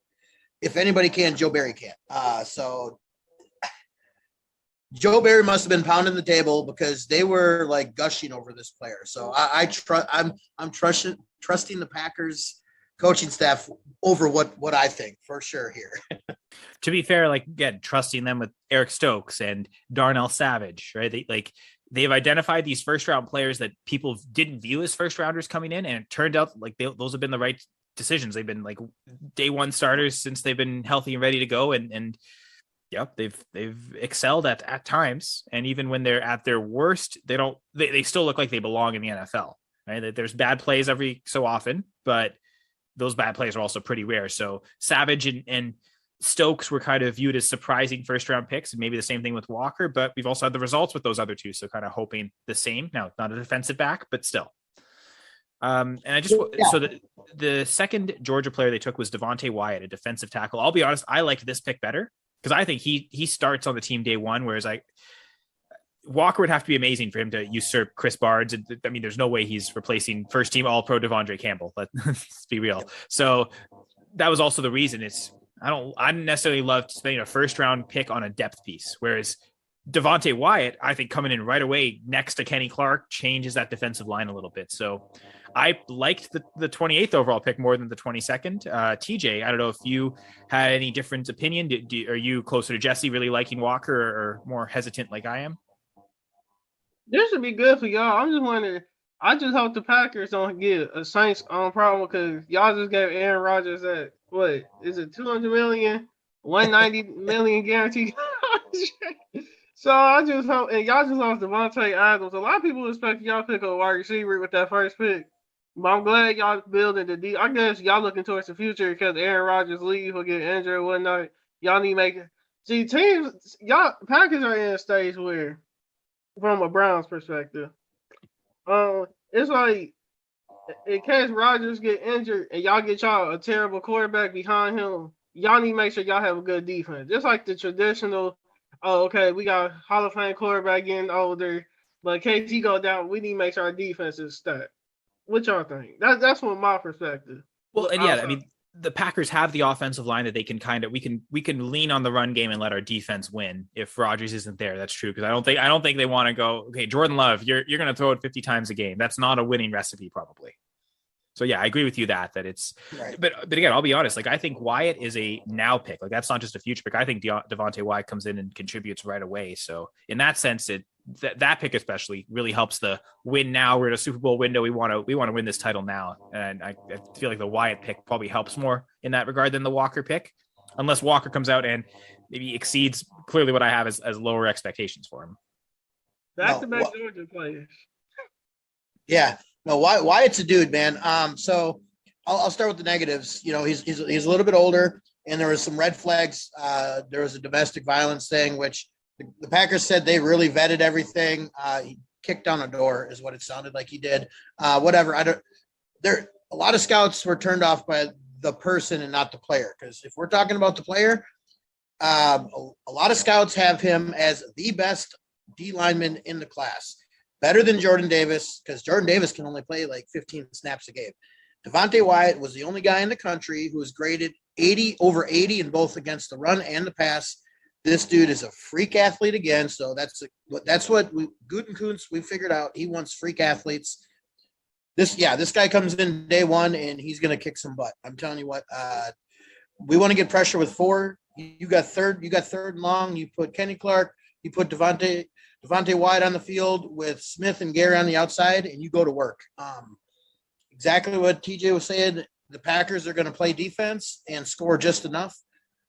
if anybody can, Joe Barry can. So Joe Barry must have been pounding the table because they were like gushing over this player. So I'm trusting the Packers coaching staff over what I think for sure here. To be fair, like again, trusting them with Eric Stokes and Darnell Savage, right? They've identified these first round players that people didn't view as first rounders coming in, and it turned out like those have been the right decisions. They've been like day 1 starters since they've been healthy and ready to go, and yep, they've excelled at times. And even when they're at their worst, they still look like they belong in the NFL. Right? There's bad plays every so often, but those bad plays are also pretty rare. So Savage and Stokes were kind of viewed as surprising first round picks, and maybe the same thing with Walker, but we've also had the results with those other 2. So kind of hoping the same. Now, not a defensive back, but still. And I just, so the second Georgia player they took was Devontae Wyatt, a defensive tackle. I'll be honest, I liked this pick better because I think he starts on the team day 1, whereas Walker would have to be amazing for him to usurp Chris Barnes. I mean, there's no way he's replacing first team All-Pro Devondre Campbell. Let's be real. So that was also the reason I don't necessarily love spending a first round pick on a depth piece, whereas Devontae Wyatt, I think coming in right away next to Kenny Clark changes that defensive line a little bit. So I liked the 28th overall pick more than the 22nd. TJ, I don't know if you had any different opinion. Are you closer to Jesse, really liking Walker, or more hesitant like I am? This should be good for y'all. I'm just wondering. I just hope the Packers don't get a Saints problem because y'all just gave Aaron Rodgers that, what is it, $200 million, $190 million guaranteed. So I just hope, and y'all just lost Devontae Adams. A lot of people expect y'all to pick a wide receiver with that first pick. But I'm glad y'all building the D. I guess y'all looking towards the future because Aaron Rodgers leave or get injured or whatnot. Y'all need to make it. See, teams, y'all Packers are in a stage where, from a Browns perspective, it's like in case Rodgers get injured and y'all get y'all a terrible quarterback behind him, y'all need to make sure y'all have a good defense. Just like the traditional, oh, okay, we got Hall of Fame quarterback getting older, but in case he go down, we need to make sure our defense is stacked. What y'all think? That's from my perspective. Well, and yeah, I mean, the Packers have the offensive line that they can kind of we can lean on the run game and let our defense win if Rodgers isn't there. That's true because I don't think they want to go, okay, Jordan Love, you're going to throw it 50 times a game. That's not a winning recipe probably. So yeah, I agree with you that it's right. But again, I'll be honest, like I think Wyatt is a now pick. Like that's not just a future pick. I think Devontae Wyatt comes in and contributes right away. So in that sense, that pick especially really helps the win now. We're in a Super Bowl window. We want to win this title now. And I feel like the Wyatt pick probably helps more in that regard than the Walker pick, unless Walker comes out and maybe exceeds clearly what I have as lower expectations for him. Back-to-back Georgia players. Yeah. No, Wyatt's a dude, man. So I'll start with the negatives. You know, he's a little bit older, and there was some red flags. There was a domestic violence thing, which the Packers said they really vetted everything. He kicked down a door, is what it sounded like he did. Whatever. A lot of scouts were turned off by the person and not the player, because if we're talking about the player, a lot of scouts have him as the best D lineman in the class. Better than Jordan Davis, because Jordan Davis can only play like 15 snaps a game. Devontae Wyatt was the only guy in the country who was graded over 80 in both against the run and the pass. This dude is a freak athlete again, so that's what Gutekunst we figured out. He wants freak athletes. This guy comes in day one and he's gonna kick some butt. I'm telling you what. We want to get pressure with 4. You got third and long. You put Kenny Clark. You put Devontae Wyatt on the field with Smith and Gary on the outside, and you go to work. Exactly what TJ was saying. The Packers are going to play defense and score just enough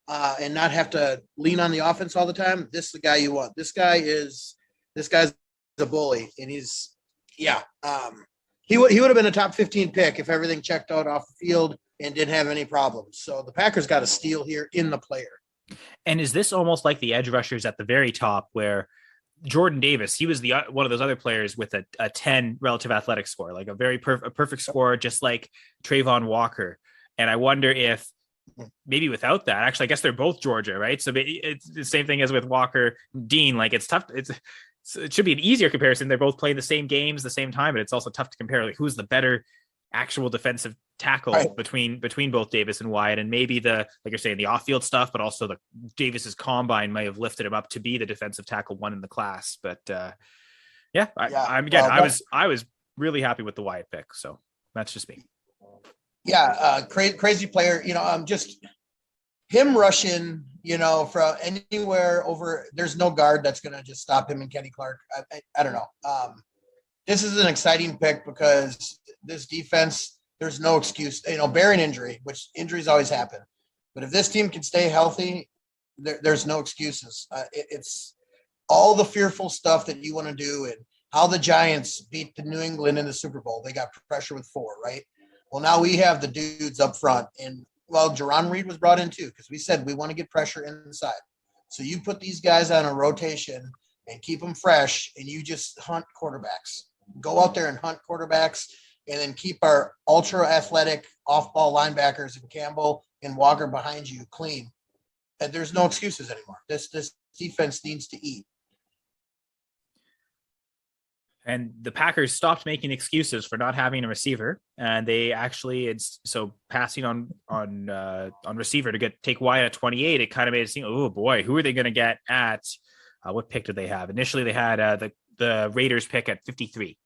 and not have to lean on the offense all the time. This is the guy you want. This guy's a bully, and he would have been a top 15 pick if everything checked out off the field and didn't have any problems. So the Packers got a steal here in the player. And is this almost like the edge rushers at the very top where Jordan Davis, he was one of those other players with a 10 relative athletic score, like a very perfect score, just like Trayvon Walker. And I wonder if maybe without that, actually, I guess they're both Georgia, right? So it's the same thing as with Walker, Dean. Like it's tough. It should be an easier comparison. They're both playing the same games, the same time, but it's also tough to compare like who's the better actual defensive tackle right. between both Davis and Wyatt, and maybe like you're saying, the off-field stuff, but also the Davis's combine may have lifted him up to be the defensive tackle one in the class. But I was really happy with the Wyatt pick, so that's just me. Yeah, crazy player. You know, just him rushing. You know, from anywhere over. There's no guard that's going to just stop him and Kenny Clark. I don't know. This is an exciting pick because this defense, there's no excuse, barring injury, which injuries always happen. But if this team can stay healthy, there's no excuses. It's all the fearful stuff that you want to do and how the Giants beat the New England in the Super Bowl. They got pressure with 4, right? Well, now we have the dudes up front. And, Jerron Reed was brought in too because we said we want to get pressure inside. So you put these guys on a rotation and keep them fresh, and you just hunt quarterbacks. Go out there and hunt quarterbacks, and then keep our ultra athletic off-ball linebackers and Campbell and Walker behind you clean. And there's no excuses anymore. This defense needs to eat. And the Packers stopped making excuses for not having a receiver, and they actually passing on receiver to take Wyatt at 28. It kind of made it seem, oh boy, who are they going to get at? What pick did they have? Initially, they had the Raiders pick at 53.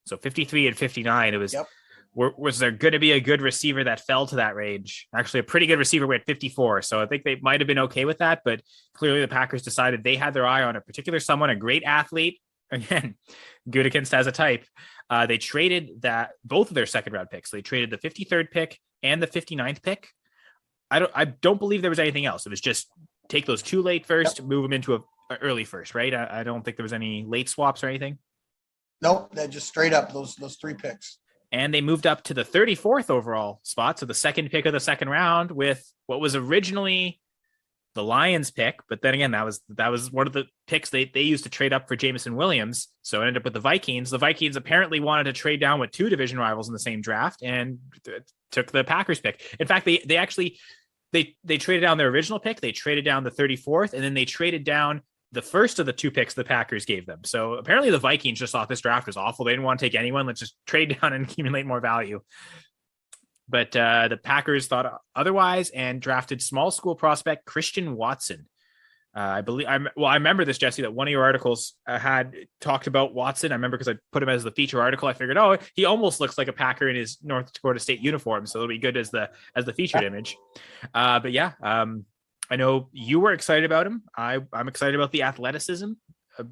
So 53 and 59. It was. Yep. Was there going to be a good receiver that fell to that range? Actually, a pretty good receiver went 54. So I think they might have been okay with that. But clearly, the Packers decided they had their eye on a particular someone, a great athlete. Again, Gutekunst has a type. They traded both of their second round picks. They traded the 53rd pick and the 59th pick. I don't believe there was anything else. It was just take those 2 late first, move them into early first, right? I don't think there was any late swaps or anything. Nope, that just straight up those 3 picks. And they moved up to the 34th overall spot, so the second pick of the second round with what was originally the Lions pick, but then again, that was one of the picks they used to trade up for Jameson Williams. So it ended up with the Vikings. The Vikings apparently wanted to trade down with 2 division rivals in the same draft and took the Packers pick. In fact, they actually traded down their original pick. They traded down the 34th, and then they traded down the first of the 2 picks the Packers gave them. So apparently the Vikings just thought this draft was awful. They didn't want to take anyone. Let's just trade down and accumulate more value. But the Packers thought otherwise and drafted small school prospect Christian Watson. I remember this, Jesse, that one of your articles had talked about Watson. I remember because I put him as the feature article. I figured, he almost looks like a Packer in his North Dakota State uniform, so it'll be good as the featured image. But yeah, I know you were excited about him. I'm excited about the athleticism.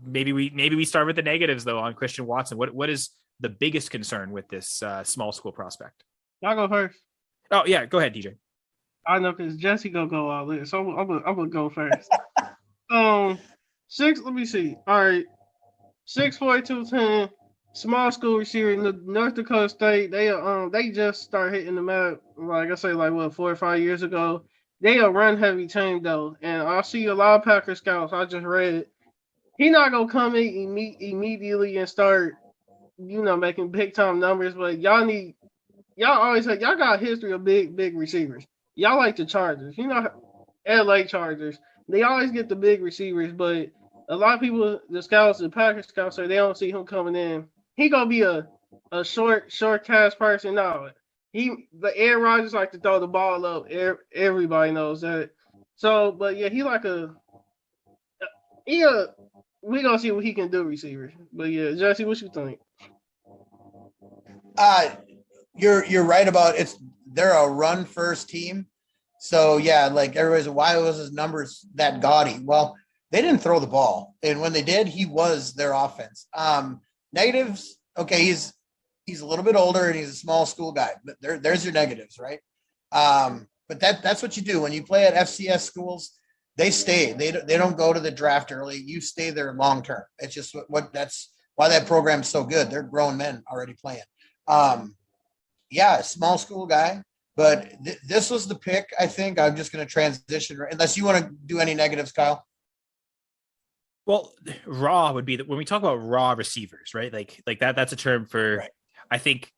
Maybe we start with the negatives though on Christian Watson. What is the biggest concern with this small school prospect? I'll go first. Oh yeah, go ahead, DJ. I know because Jesse gonna go all in, so I'm gonna go first. 6. Let me see. All right, 6'4", 210, small school receiver in the North Dakota State. They just start hitting the map. Like I say, 4 or 5 years ago. They a run heavy team though, and I see a lot of Packer scouts. I just read he not gonna come in immediately and start, making big time numbers. But y'all always say y'all got a history of big receivers. Y'all like the Chargers, LA Chargers. They always get the big receivers, but a lot of people, the scouts, the Packer scouts, say they don't see him coming in. He gonna be a short cast person. No, the Aaron Rodgers like to throw the ball up. Everybody knows that. So, but yeah, we gonna see what he can do, receivers. But yeah, Jesse, what you think? You're right about they're a run first team. So yeah, like everybody's, why was his numbers that gaudy? Well, they didn't throw the ball. And when they did, he was their offense. Negatives. Okay. He's a little bit older and he's a small school guy, but there's your negatives, right? But that's what you do when you play at FCS schools. They stay, they don't go to the draft early. You stay there long-term. It's just that's why that program's so good. They're grown men already playing. Yeah, small school guy, but this was the pick. I think I'm just going to transition unless you want to do any negatives, Kyle. Well, raw would be when we talk about raw receivers, right? Like that's a term for, right. I think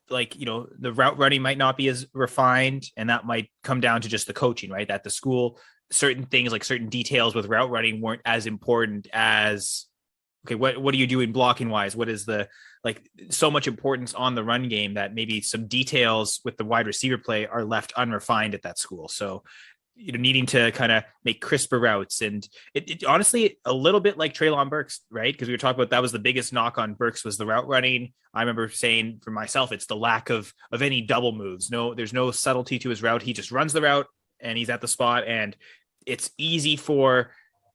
the route running might not be as refined, and that might come down to just the coaching, right? That the school, certain things like certain details with route running weren't as important as, okay, what are you doing blocking wise? What is so much importance on the run game that maybe some details with the wide receiver play are left unrefined at that school. So, needing to kind of make crisper routes, and it honestly a little bit like Treylon Burks, right? Because we were talking about that was the biggest knock on Burks was the route running. I remember saying for myself, it's the lack of any double moves. No, there's no subtlety to his route. He just runs the route and he's at the spot, and it's easy for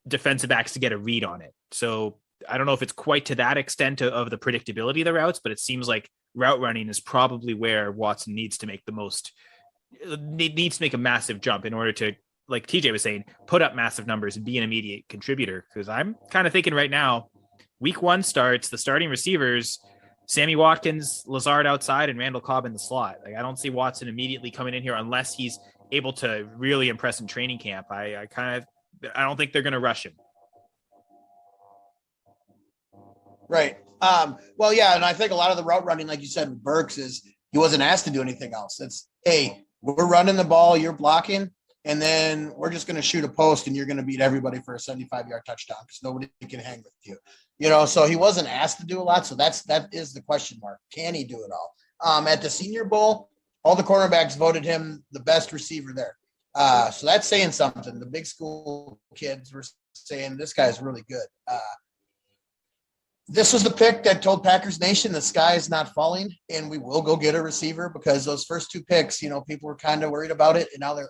defensive backs to get a read on it. So I don't know if it's quite to that extent of the predictability of the routes, but it seems like route running is probably where Watson needs to make a massive jump in order to, like TJ was saying, put up massive numbers and be an immediate contributor. Because I'm kind of thinking right now, week 1 starts, the starting receivers, Sammy Watkins, Lazard outside, and Randall Cobb in the slot. Like, I don't see Watson immediately coming in here unless he's able to really impress in training camp. I don't think they're going to rush him. Right. Well, yeah, and I think a lot of the route running, like you said, with Burks is he wasn't asked to do anything else. It's, hey, we're running the ball, you're blocking, and then we're just going to shoot a post and you're going to beat everybody for a 75-yard touchdown because nobody can hang with you. So he wasn't asked to do a lot. So that is the question mark. Can he do it all? At the Senior Bowl, all the cornerbacks voted him the best receiver there. So that's saying something. The big school kids were saying this guy's really good. This was the pick that told Packers Nation the sky is not falling, and we will go get a receiver, because those first 2 picks, people were kind of worried about it, and now they're,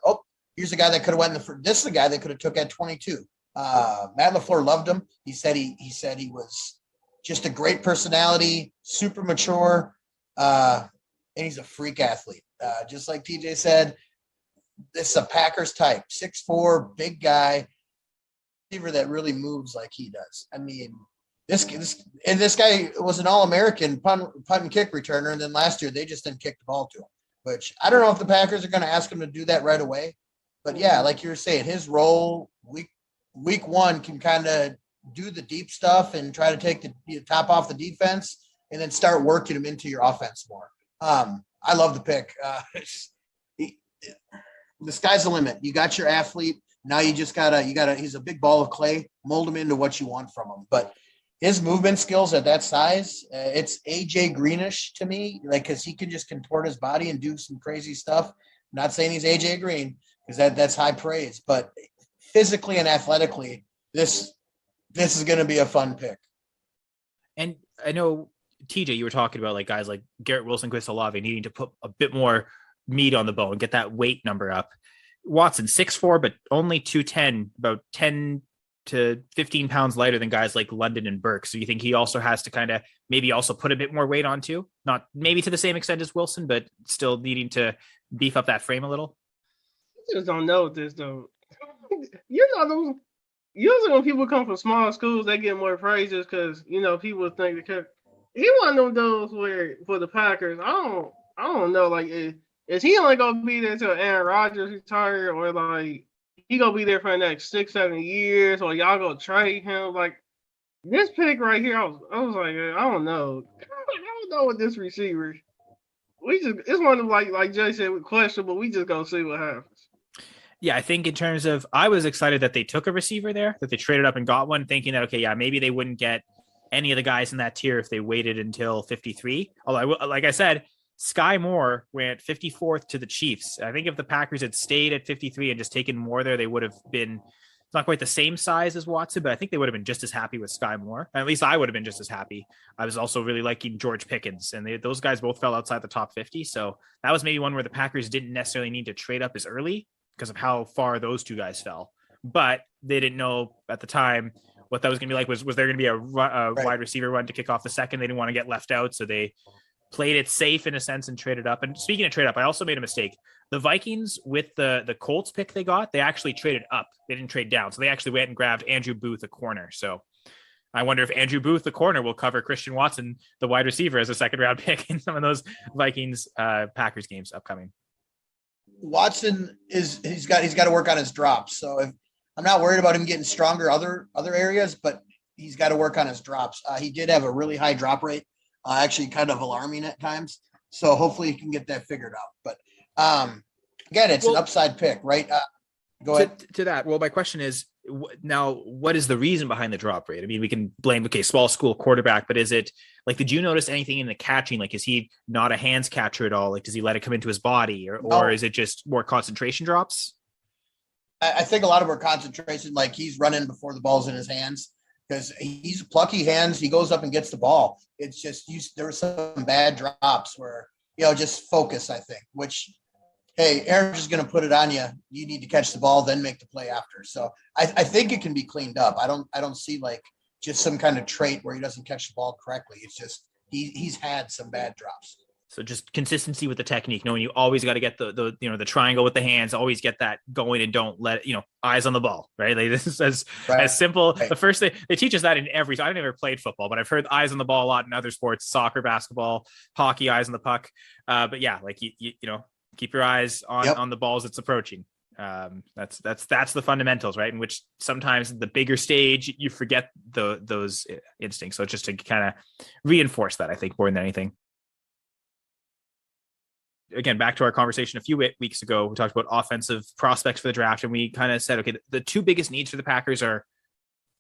here's a guy that could have went this is a guy that could have took at 22. Matt LaFleur loved him. He said he was just a great personality, super mature, and he's a freak athlete. Just like TJ said, this is a Packers type, 6'4", big guy. receiver that really moves like he does. I mean, this guy was an All-American punt and kick returner, and then last year they just didn't kick the ball to him. Which I don't know if the Packers are going to ask him to do that right away. But yeah, like you were saying, his role week one can kind of do the deep stuff and try to take the top off the defense, and then start working him into your offense more. I love the pick. The sky's the limit. You got your athlete. Now you just gotta, he's a big ball of clay, mold him into what you want from him. But his movement skills at that size, it's AJ Greenish to me, like, cause he can just contort his body and do some crazy stuff. I'm not saying he's AJ Green, because that's high praise, but physically and athletically, this is going to be a fun pick. And I know, TJ, you were talking about like guys like Garrett Wilson, Chris Olave needing to put a bit more meat on the bone, get that weight number up. Watson, 6'4", but only 210, about 10 to 15 pounds lighter than guys like London and Burke. So you think he also has to kind of maybe also put a bit more weight on too? Not maybe to the same extent as Wilson, but still needing to beef up that frame a little? I just don't know this though. Usually when people come from small schools, they get more praises because, people think he one of those where for the Packers, I don't know, like, is he only gonna be there till Aaron Rodgers retire, or like he gonna be there for the next 6-7 years, or y'all gonna trade him? Like this pick right here, I was like, I don't know. I don't know with this receiver. It's one of them, like Jay said, with questionable. We just gonna see what happens. Yeah, I think in terms of, I was excited that they took a receiver there, that they traded up and got one, thinking that, okay, yeah, maybe they wouldn't get any of the guys in that tier if they waited until 53. Although, like I said, Sky Moore went 54th to the Chiefs. I think if the Packers had stayed at 53 and just taken more there, they would have been not quite the same size as Watson, but I think they would have been just as happy with Sky Moore. At least I would have been just as happy. I was also really liking George Pickens, and those guys both fell outside the top 50. So that was maybe one where the Packers didn't necessarily need to trade up as early because of how far those two guys fell. But they didn't know at the time what that was going to be like. Was there going to be a wide receiver run to kick off the second? They didn't want to get left out, so they played it safe in a sense and traded up. And speaking of trade up, I also made a mistake. The Vikings, with the Colts pick they got, they actually traded up. They didn't trade down. So they actually went and grabbed Andrew Booth, a corner. So I wonder if Andrew Booth, the corner, will cover Christian Watson, the wide receiver, as a second round pick in some of those Vikings Packers games upcoming. Watson he's got to work on his drops. So I'm not worried about him getting stronger other areas, but he's got to work on his drops. He did have a really high drop rate, actually kind of alarming at times. So hopefully he can get that figured out. But again, it's an upside pick, right? Go ahead. To that. Well, my question is now, what is the reason behind the drop rate? I mean, we can blame, small school quarterback, but is it like, did you notice anything in the catching? Like, is he not a hands catcher at all? Like, does he let it come into his body, or is it just more concentration drops? I think a lot of our concentration, like he's running before the ball's in his hands because he's plucky hands. He goes up and gets the ball. It's just, there were some bad drops where, just focus, I think, which, hey, Aaron's just going to put it on you. You need to catch the ball, then make the play after. So I think it can be cleaned up. I don't see like just some kind of trait where he doesn't catch the ball correctly. It's just, he's had some bad drops. So just consistency with the technique, knowing you always got to get the triangle with the hands, always get that going, and don't let eyes on the ball, right? Like, this is as simple. Right. The first thing they teach us that in every, I never played football, but I've heard eyes on the ball a lot in other sports, soccer, basketball, hockey, eyes on the puck. But yeah, like you keep your eyes on the balls it's approaching. That's the fundamentals, right? In which sometimes the bigger stage you forget those instincts. So just to kind of reinforce that, I think, more than anything. Again, back to our conversation a few weeks ago, we talked about offensive prospects for the draft, and we kind of said, okay, the two biggest needs for the Packers are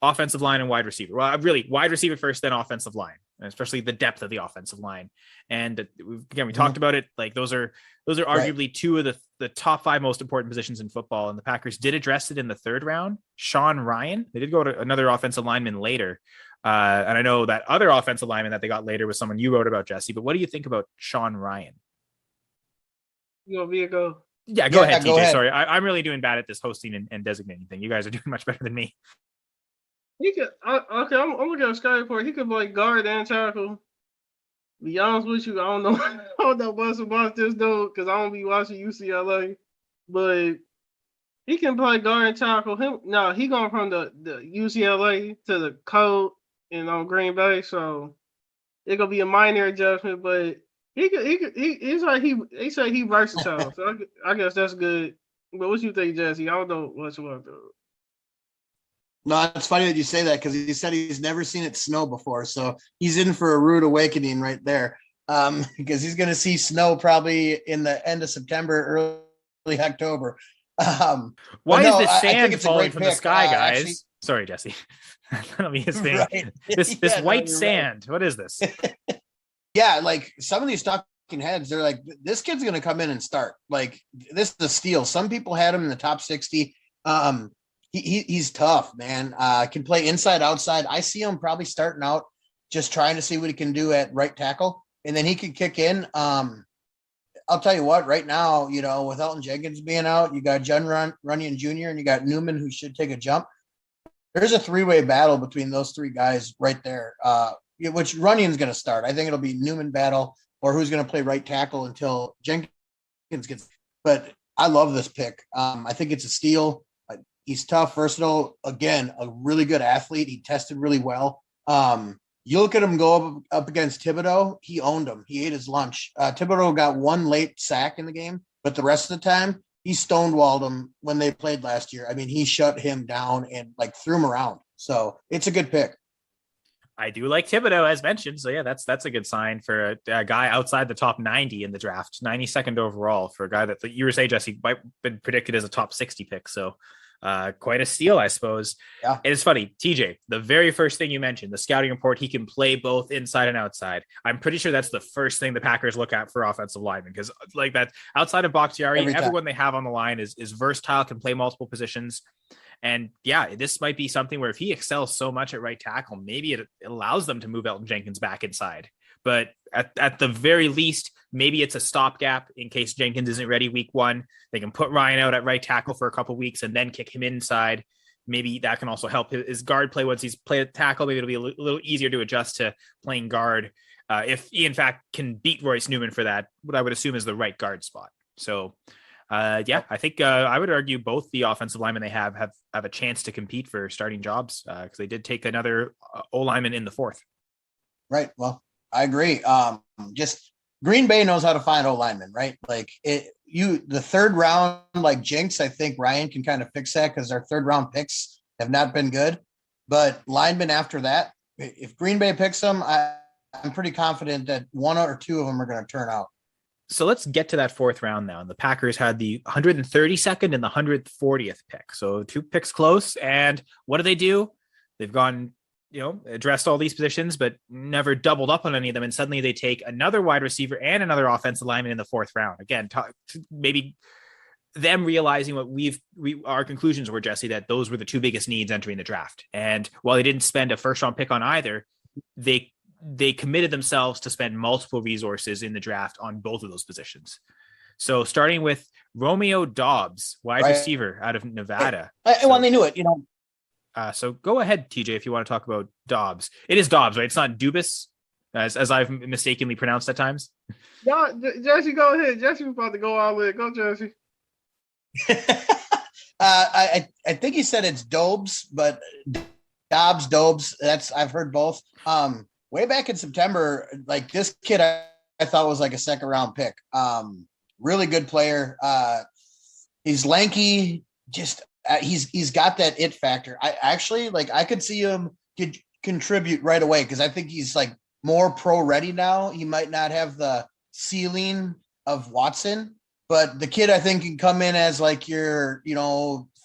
offensive line and wide receiver. Well, really, wide receiver first, then offensive line, especially the depth of the offensive line. And we talked about it. Like those are arguably two of the top 5 most important positions in football. And the Packers did address it in the 3rd round. Sean Ryan, they did go to another offensive lineman later. And I know that other offensive lineman that they got later was someone you wrote about, Jesse, but what do you think about Sean Ryan? You want me to go? Yeah, go ahead, TJ. Sorry, I'm really doing bad at this hosting and designating thing. You guys are doing much better than me. He could. Okay, I'm looking at Sky Report. He could play guard and tackle. Be honest with you, I don't know. I don't know much about this dude because I don't be watching UCLA. But He can play guard and tackle. He going from the UCLA to the Code and on Green Bay, so it's gonna be a minor adjustment. But he said he versatile, so I guess that's good. But what you think, Jesse? I don't know what you want to do. No, it's funny that you say that because he said he's never seen it snow before, so he's in for a rude awakening right there. Because he's going to see snow probably in the end of September, early October. Why no, is this I think sand it's a falling great from the pick. sky, guys? Actually, Sorry, Jesse. That'll be his thing. right. This Yeah, no, white you're sand. What is this? Yeah, like some of these talking heads, they're like, this kid's going to come in and start. Like, this is a steal. Some people had him in the top 60. He's tough, man. Can play inside, outside. I see him probably starting out just trying to see what he can do at right tackle, and then he could kick in. I'll tell you what, right now, you know, with Elton Jenkins being out, you got John Runyon Jr. and you got Newman, who should take a jump. There's a three-way battle between those three guys right there, which Runyon's going to start. I think it'll be Newman battle or who's going to play right tackle until Jenkins gets. But I love this pick. I think it's a steal. He's tough, versatile. Again, a really good athlete. He tested really well. You look at him go up against Thibodeau. He owned him. He ate his lunch. Thibodeau got one late sack in the game, but the rest of the time, he stonewalled him when they played last year. I mean, he shut him down and like threw him around. So it's a good pick. I do like Thibodeau, as mentioned. So yeah, that's a good sign for a guy outside the top 90 in the draft, 92nd overall for a guy that you were saying, Jesse, might have been predicted as a top 60 pick. So quite a steal, I suppose. Yeah. It is funny, TJ, the very first thing you mentioned, the scouting report, he can play both inside and outside. I'm pretty sure that's the first thing the Packers look at for offensive linemen, because like that outside of Bakhtiari, everyone they have on the line is versatile, can play multiple positions. And yeah, this might be something where if he excels so much at right tackle, maybe it allows them to move Elton Jenkins back inside. But at the very least, maybe it's a stopgap in case Jenkins isn't ready week one. They can put Ryan out at right tackle for a couple of weeks and then kick him inside. Maybe that can also help his guard play once he's played at tackle. Maybe it'll be a little easier to adjust to playing guard if he, in fact, can beat Royce Newman for that, what I would assume is the right guard spot. So, yeah, I think I would argue both the offensive linemen they have a chance to compete for starting jobs because they did take another O lineman in the fourth. Right. Well, I agree. Just Green Bay knows how to find O linemen, right? Like the third round, like jinx, I think Ryan can kind of fix that because our third round picks have not been good. But linemen after that, if Green Bay picks them, I'm pretty confident that one or two of them are going to turn out. So let's get to that fourth round now. And the Packers had the 132nd and the 140th pick. So 2 picks close. And what do? They've gone, addressed all these positions, but never doubled up on any of them. And suddenly they take another wide receiver and another offensive lineman in the fourth round. Again, maybe them realizing what our conclusions were, Jesse, that those were the 2 biggest needs entering the draft. And while they didn't spend a first round pick on either, they committed themselves to spend multiple resources in the draft on both of those positions. So starting with Romeo Doubs, wide receiver out of Nevada. Well, they knew it, So go ahead, TJ, if you want to talk about Doubs. It is Doubs, right? It's not Dubas, as I've mistakenly pronounced at times. No, Jesse, go ahead. Jesse was about to go all in. Go, Jesse. I think he said it's Dobes, but Dobes. I've heard both. Way back in September, like this kid, I thought was like a second round pick. Really good player. He's lanky. Just he's got that it factor. I could see him contribute right away because I think he's like more pro ready now. He might not have the ceiling of Watson, but the kid I think can come in as like your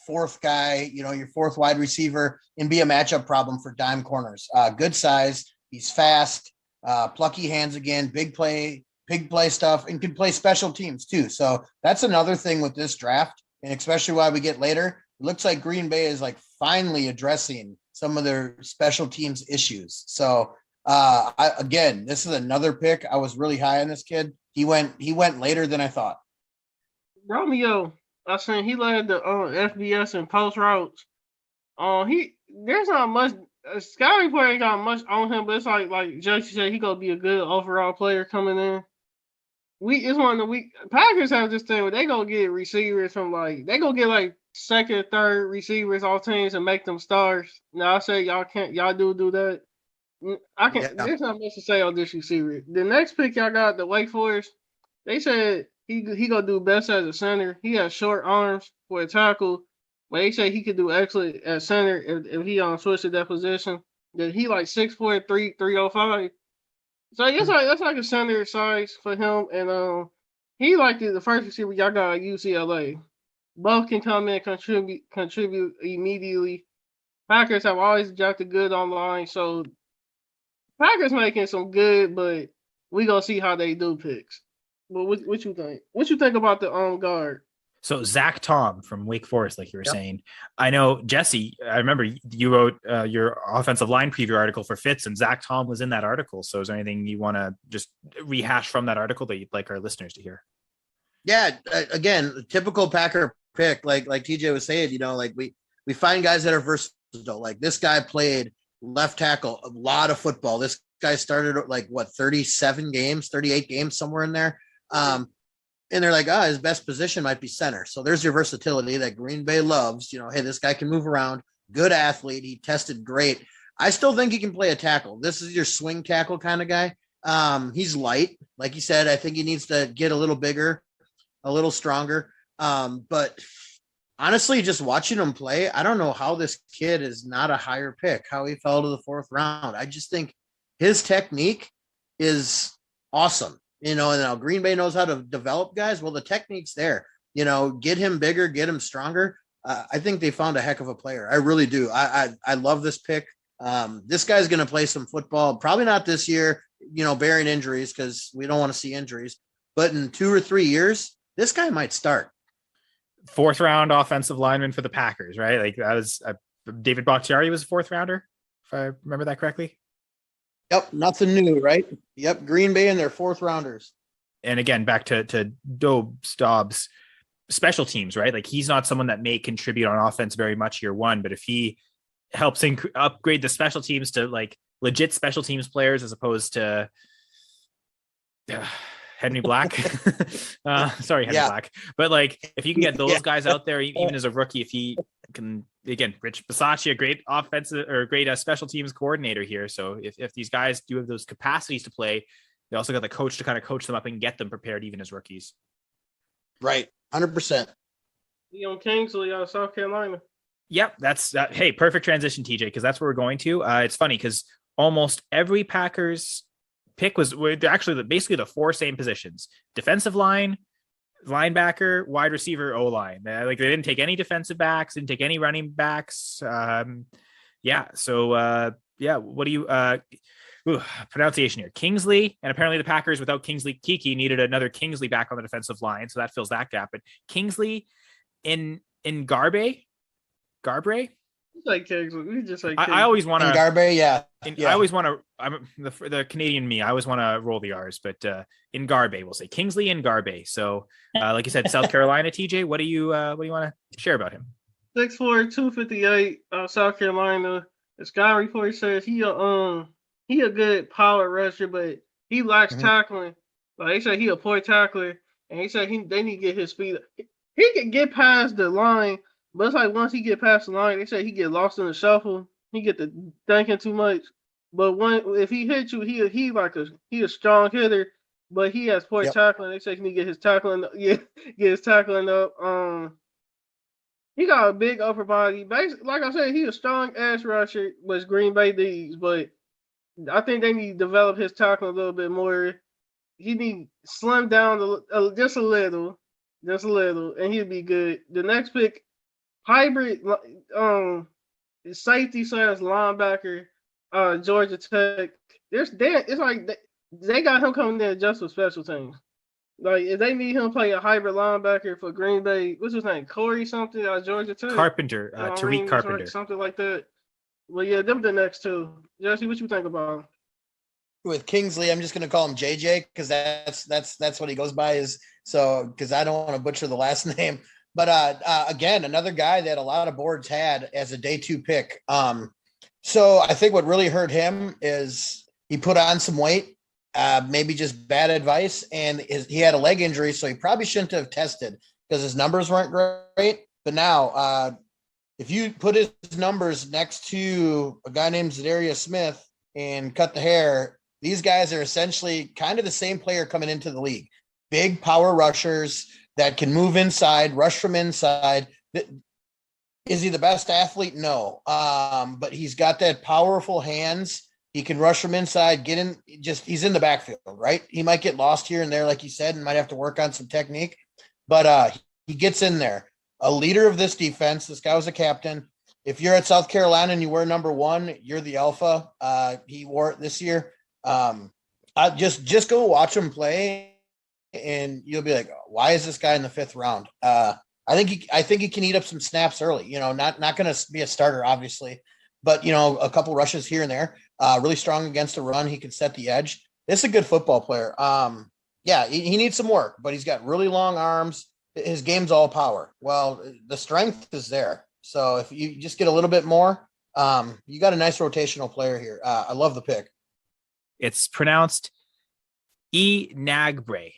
fourth guy, your fourth wide receiver and be a matchup problem for dime corners. Good size. He's fast, plucky hands again, big play stuff, and can play special teams too. So that's another thing with this draft, and especially while we get later, it looks like Green Bay is like finally addressing some of their special teams issues. So this is another pick. I was really high on this kid. He went later than I thought. Romeo, I seen he led the FBS and post routes. There's not much. Scouting player ain't got much on him, but it's like Jesse said, he gonna be a good overall player coming in. It's one of the Packers have this thing where they gonna get receivers from they gonna get like second, third receivers all teams and make them stars. Now I say y'all do that. I can. Yeah. There's not much to say on this receiver. The next pick y'all got, the Wake Forest. They said he gonna do best as a center. He has short arms for a tackle, but they say he could do excellent at center if he switch to that position. That he like 6'4", 305. So I guess that's like a center size for him, and he like the first receiver y'all got at UCLA. Both can come in contribute immediately. Packers have always drafted good online, so Packers making some good, but we gonna see how they do picks. But what you think? What you think about the guard? So Zach Tom from Wake Forest, like you were saying, I know Jesse. I remember you wrote your offensive line preview article for Fitz, and Zach Tom was in that article. So is there anything you want to just rehash from that article that you'd like our listeners to hear? Yeah, again, typical Packer pick, like TJ was saying, like we find guys that are versatile. Like this guy played left tackle a lot of football. This guy started like 37 games, 38 games, somewhere in there. And they're like, his best position might be center. So there's your versatility that Green Bay loves. Hey, this guy can move around. Good athlete. He tested great. I still think he can play a tackle. This is your swing tackle kind of guy. He's light. Like you said, I think he needs to get a little bigger, a little stronger. But honestly, just watching him play, I don't know how this kid is not a higher pick, how he fell to the fourth round. I just think his technique is awesome. And now Green Bay knows how to develop guys. Well, the technique's there. Get him bigger, get him stronger. I think they found a heck of a player. I really do. I love this pick. This guy's going to play some football. Probably not this year, bearing injuries, because we don't want to see injuries. But in 2 or 3 years, this guy might start. Fourth round offensive lineman for the Packers, right? Like that was David Bakhtiari was a fourth rounder, if I remember that correctly. Yep, nothing new, right? Yep, Green Bay and their fourth rounders. And again, back to Dobbs, special teams, right? Like he's not someone that may contribute on offense very much year one, but if he helps upgrade the special teams to like legit special teams players as opposed to Henry Black, Henry Black, but like if you can get those guys out there, even as a rookie, if he can, again, Rich Bisaccia, a great offensive or great special teams coordinator here. So if these guys do have those capacities to play, they also got the coach to kind of coach them up and get them prepared, even as rookies. Right. 100%. Leon Kingsley out of South Carolina. Yep. That's hey, perfect transition, TJ, because that's where we're going to. It's funny because almost every Packers pick were actually basically the 4 same positions: defensive line, linebacker, wide receiver, O-line. Like they didn't take any defensive backs, didn't take any running backs. So what do you pronunciation here? Kingsley, and apparently the Packers without Kingsley Kiki needed another Kingsley back on the defensive line, so that fills that gap. But Kingsley in Garbre. Like Kingsley. We just like I always want to Garbre, yeah. I always want to. I'm the Canadian me. I always want to roll the R's, but in Garbe, we'll say Kingsley in Garbe. So, like you said, South Carolina. TJ, what do you want to share about him? 6'4", 258, South Carolina. The Sky Report says he a good power rusher, but he lacks tackling. Like they said, he a poor tackler, and he said they need to get his speed. He can get past the line, but it's like once he get past the line, they say he get lost in the shuffle. He get to thinking too much. But if he hits you, he a strong hitter, but he has poor tackling. They say he need to get his tackling, get his tackling up. He got a big upper body. Basically, like I said, he a strong edge rusher, which Green Bay needs. But I think they need to develop his tackling a little bit more. He need to slim down just a little, and he'd be good. The next pick, hybrid, safety slash linebacker, Georgia Tech. It's like they got him coming in just for special teams. Like if they need him to play a hybrid linebacker for Green Bay, what's his name? Corey something out of Georgia Tech. Carpenter, Tariq Carpenter, something like that. Well, yeah, them the next two. Jesse, what you think about him? With Kingsley, I'm just going to call him JJ because that's what he goes by. Because I don't want to butcher the last name. But again, another guy that a lot of boards had as a day 2 pick. So I think what really hurt him is he put on some weight, maybe just bad advice, and he had a leg injury, so he probably shouldn't have tested because his numbers weren't great. But now, if you put his numbers next to a guy named Zadarius Smith and cut the hair, these guys are essentially kind of the same player coming into the league. Big power rushers that can move inside, rush from inside. Is he the best athlete? No. But he's got that powerful hands. He can rush from inside, get in, he's in the backfield, right? He might get lost here and there, like you said, and might have to work on some technique, but he gets in there. A leader of this defense. This guy was a captain. If you're at South Carolina and you wear number 1, you're the alpha. He wore it this year. Just go watch him play, and you'll be like, why is this guy in the 5th round? I think he can eat up some snaps early. Not going to be a starter, obviously, but a couple rushes here and there. Really strong against the run. He can set the edge. This is a good football player. He needs some work, but he's got really long arms. His game's all power. Well, the strength is there. So if you just get a little bit more, you got a nice rotational player here. I love the pick. It's pronounced Enagbre.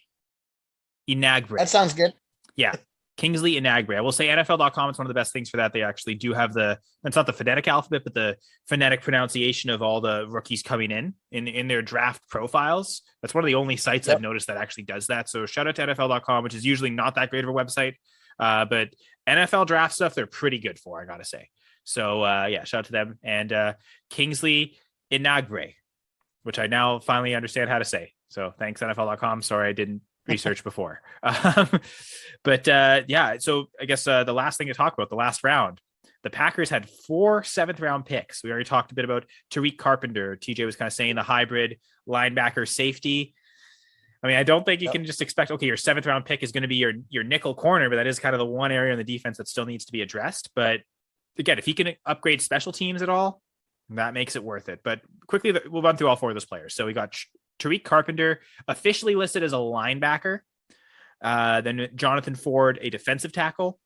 That sounds good. Yeah. Kingsley Enagbre. I will say NFL.com is one of the best things for that. They actually do have it's not the phonetic alphabet, but the phonetic pronunciation of all the rookies coming in their draft profiles. That's one of the only sites I've noticed that actually does that. So shout out to NFL.com, which is usually not that great of a website. But NFL draft stuff, they're pretty good for, I got to say. So shout out to them. And Kingsley Enagbre, which I now finally understand how to say. So thanks, NFL.com. Sorry, I didn't research before. So I guess the last thing to talk about, the last round, the Packers had 4 7th-round picks. We already talked a bit about Tariq Carpenter. TJ was kind of saying the hybrid linebacker safety. I mean, I don't think you can just expect, okay, your 7th-round pick is going to be your nickel corner, but that is kind of the one area in the defense that still needs to be addressed. But again, if he can upgrade special teams at all, that makes it worth it. But quickly, we'll run through all 4 of those players. So we got Tariq Carpenter, officially listed as a linebacker. Then Jonathan Ford, a defensive tackle.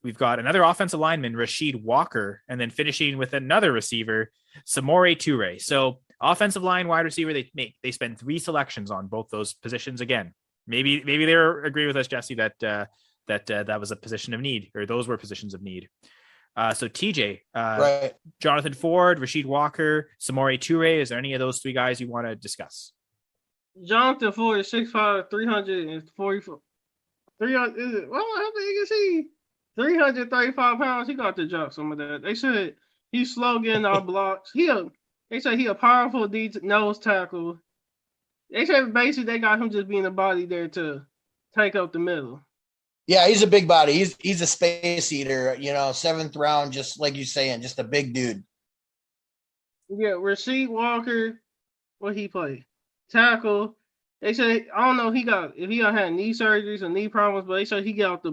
We've got another offensive lineman, Rashid Walker, and then finishing with another receiver, Samori Toure. So offensive line, wide receiver, they spend 3 selections on both those positions. Again, maybe they agree with us, Jesse, that was a position of need, or those were positions of need. So TJ, right. Jonathan Ford, Rashid Walker, Samori Toure. Is there any of those 3 guys you want to discuss? Jonathan Ford is 6'5", 344. 300. Well, how big is he? 335 pounds. He got to drop some of that. They said he's slow getting our blocks. They say he a powerful nose tackle. They said basically they got him just being a body there to take up the middle. Yeah, he's a big body. He's a space eater, 7th round, just like you're saying, just a big dude. Yeah, Rasheed Walker, what he play? Tackle. They say I don't know if he had knee surgeries or knee problems, but they say he got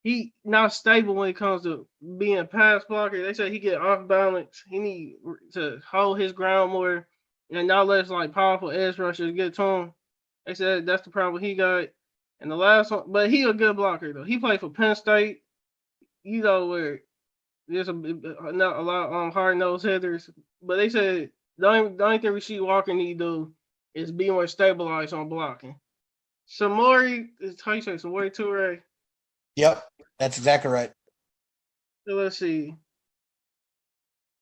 he not stable when it comes to being a pass blocker. They say he get off balance. He need to hold his ground more and not let like powerful edge rushers get to him. They said that's the problem he got. And the last one, but he a good blocker though. He played for Penn State, where there's not a lot of hard-nosed hitters. But they said the only thing Rasheed Walker need to do is be more stabilized on blocking. Samori is how you say Samori Toure. Yep, that's exactly right. So let's see.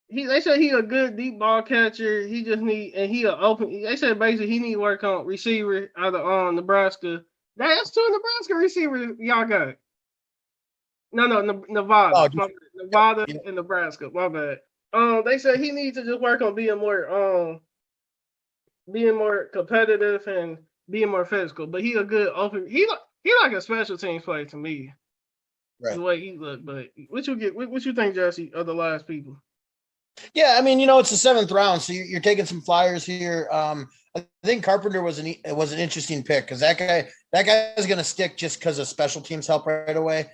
They said he a good deep ball catcher. He just need he a open. They said basically he need work on receiver out of Nebraska. That's 2 Nebraska receivers y'all got. No, Nevada. Oh, Nevada and Nebraska. My bad. They said he needs to just work on being more competitive and being more physical. But he a good open. He like a special teams player to me. Right. The way he look. But what you think, Jesse, of the last people? Yeah, I mean, it's the 7th round, so you're taking some flyers here. I think Carpenter was an interesting pick because that guy is going to stick just because of special teams help right away.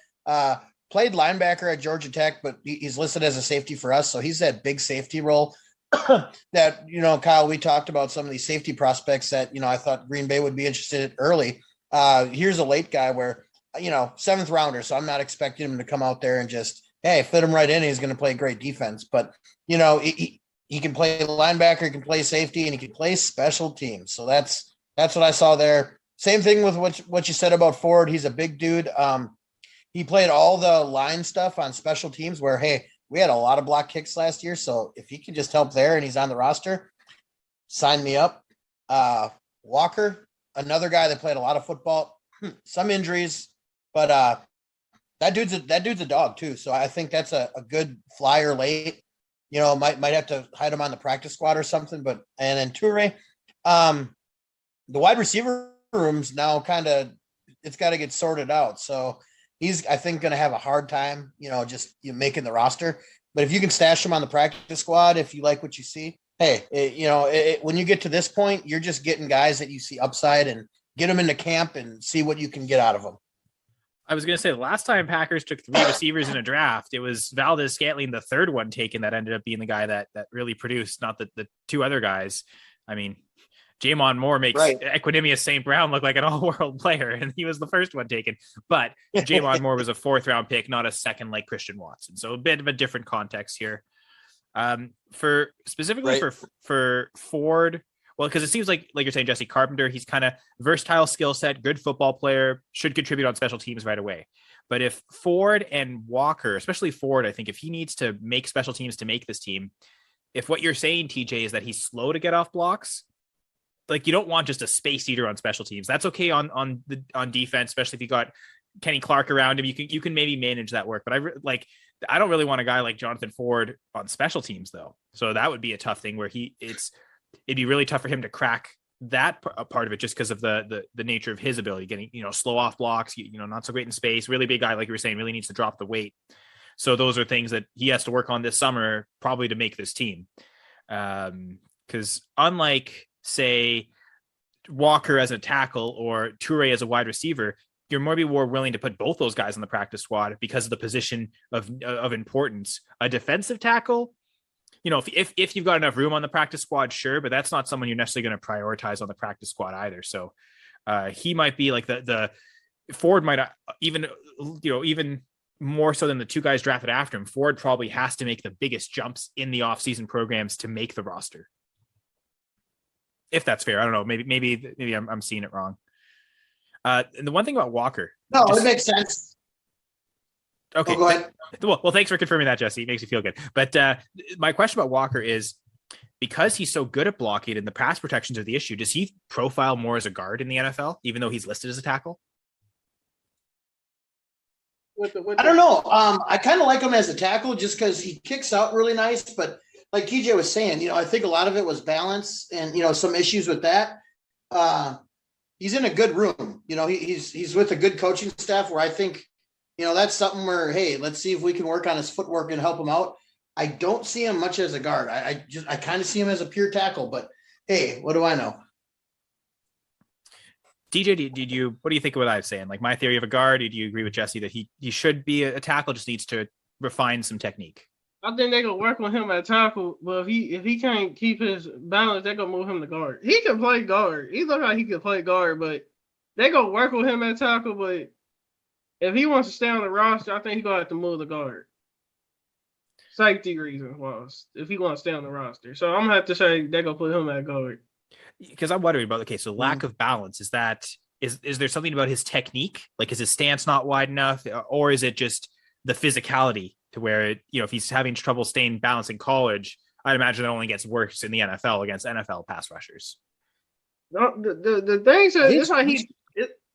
Played linebacker at Georgia Tech, but he's listed as a safety for us, so he's that big safety role that Kyle. We talked about some of these safety prospects that I thought Green Bay would be interested in early. Here's a late guy where 7th rounder, so I'm not expecting him to come out there and just fit him right in. He's going to play great defense, but he can play linebacker, he can play safety, and he can play special teams. So that's what I saw there. Same thing with what you said about Ford. He's a big dude. he played all the line stuff on special teams where, hey, we had a lot of block kicks last year. So if he can just help there and he's on the roster, sign me up. Walker, another guy that played a lot of football, some injuries, but that dude's a dog too. So I think that's a good flyer late. Might have to hide him on the practice squad or something. But and then Toure, the wide receiver room's now it's got to get sorted out. So he's, I think, going to have a hard time, just making the roster. But if you can stash him on the practice squad, if you like what you see, hey, when you get to this point, you're just getting guys that you see upside and get them into camp and see what you can get out of them. I was going to say the last time Packers took 3 receivers in a draft, it was Valdez-Scantling, the third one taken, that ended up being the guy that really produced, not the 2 other guys. I mean, Jamon Moore makes Equinemius St. Brown look like an all-world player, and he was the first one taken. But Jamon Moore was a 4th-round pick, not a second like Christian Watson. So a bit of a different context here. For Ford, well, because it seems like you're saying, Jesse Carpenter, he's kind of versatile skill set, good football player, should contribute on special teams right away. But if Ford and Walker, especially Ford, I think if he needs to make special teams to make this team, if what you're saying, TJ, is that he's slow to get off blocks, like you don't want just a space eater on special teams. That's okay on defense, especially if you got Kenny Clark around him. You can maybe manage that work. But I don't really want a guy like Jonathan Ford on special teams though. So that would be a tough thing where it'd be really tough for him to crack that part of it just because of the nature of his ability, getting, slow off blocks, not so great in space, really big guy, like you were saying, really needs to drop the weight. So those are things that he has to work on this summer, probably to make this team. Because unlike, say, Walker as a tackle or Toure as a wide receiver, you're maybe more willing to put both those guys on the practice squad because of the position of importance. A defensive tackle, if you've got enough room on the practice squad, sure, but that's not someone you're necessarily going to prioritize on the practice squad either. So he might be like the Ford might even more so than the 2 guys drafted after him. Ford probably has to make the biggest jumps in the offseason programs to make the roster. If that's fair. I don't know. Maybe I'm seeing it wrong. And the one thing about Walker. No, it makes sense. Okay. Go ahead. Well, thanks for confirming that, Jesse. It makes me feel good. But my question about Walker is, because he's so good at blocking and the pass protections are the issue, does he profile more as a guard in the NFL, even though he's listed as a tackle? I don't know. I kind of like him as a tackle just because he kicks out really nice. But like TJ was saying, I think a lot of it was balance and, some issues with that. He's in a good room. He's with a good coaching staff where I think, that's something where, hey, let's see if we can work on his footwork and help him out. I don't see him much as a guard. I kind of see him as a pure tackle, but hey, what do I know? DJ, what do you think of what I was saying? Like my theory of a guard, do you agree with Jesse that he should be a tackle, just needs to refine some technique? I think they're gonna work on him at tackle, but if he can't keep his balance, they're gonna move him to guard. He can play guard. He looks like he can play guard, but they're gonna work on him at tackle. But if he wants to stay on the roster, I think he's gonna have to move to guard. Safety reasons was if he wants to stay on the roster. So I'm gonna have to say they're gonna put him at guard. Because I'm wondering about, okay, so lack of balance, is there something about his technique? Like, is his stance not wide enough, or is it just the physicality to where, if he's having trouble staying balanced in college, I'd imagine it only gets worse in the NFL against NFL pass rushers. No, the thing is,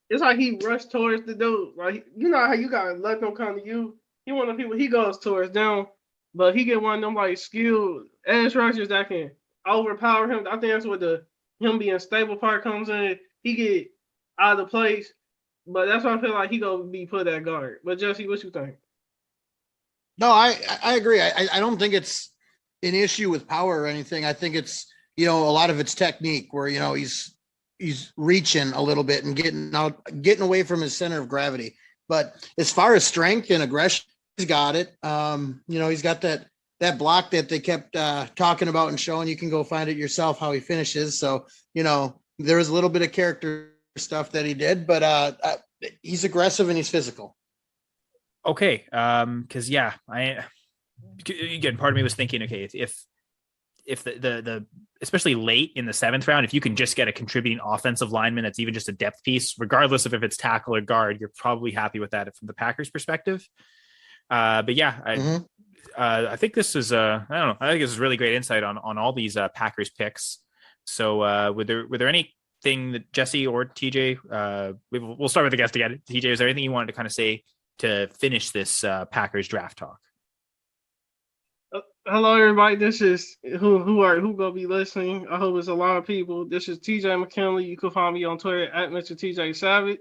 it's like he rushed towards the dude. Like, how you gotta let them come to you. He one of the people, he goes towards them, but he get one of them like skilled edge rushers that can overpower him. I think that's what him being stable part comes in. He get out of place, but that's why I feel like he gonna be put at guard. But Jesse, what you think? No, I agree. I don't think it's an issue with power or anything. I think it's, a lot of it's technique where, he's reaching a little bit and getting away from his center of gravity. But as far as strength and aggression, he's got it. He's got that block that they kept talking about and showing. You can go find it yourself how he finishes. So, there was a little bit of character stuff that he did, but he's aggressive and he's physical. Okay. Cause again, part of me was thinking, okay, if the especially late in the 7th round, if you can just get a contributing offensive lineman that's even just a depth piece, regardless of if it's tackle or guard, you're probably happy with that from the Packers' perspective. But yeah, I think this is I don't know. I think this is really great insight on all these Packers picks. So were there anything that Jesse or TJ? We'll start with the guest again. TJ, is there anything you wanted to kind of say to finish this Packers draft talk? Hello, everybody. This is who gonna be listening. I hope it's a lot of people. This is TJ McKinley. You can find me on Twitter at Mr. TJ Savage.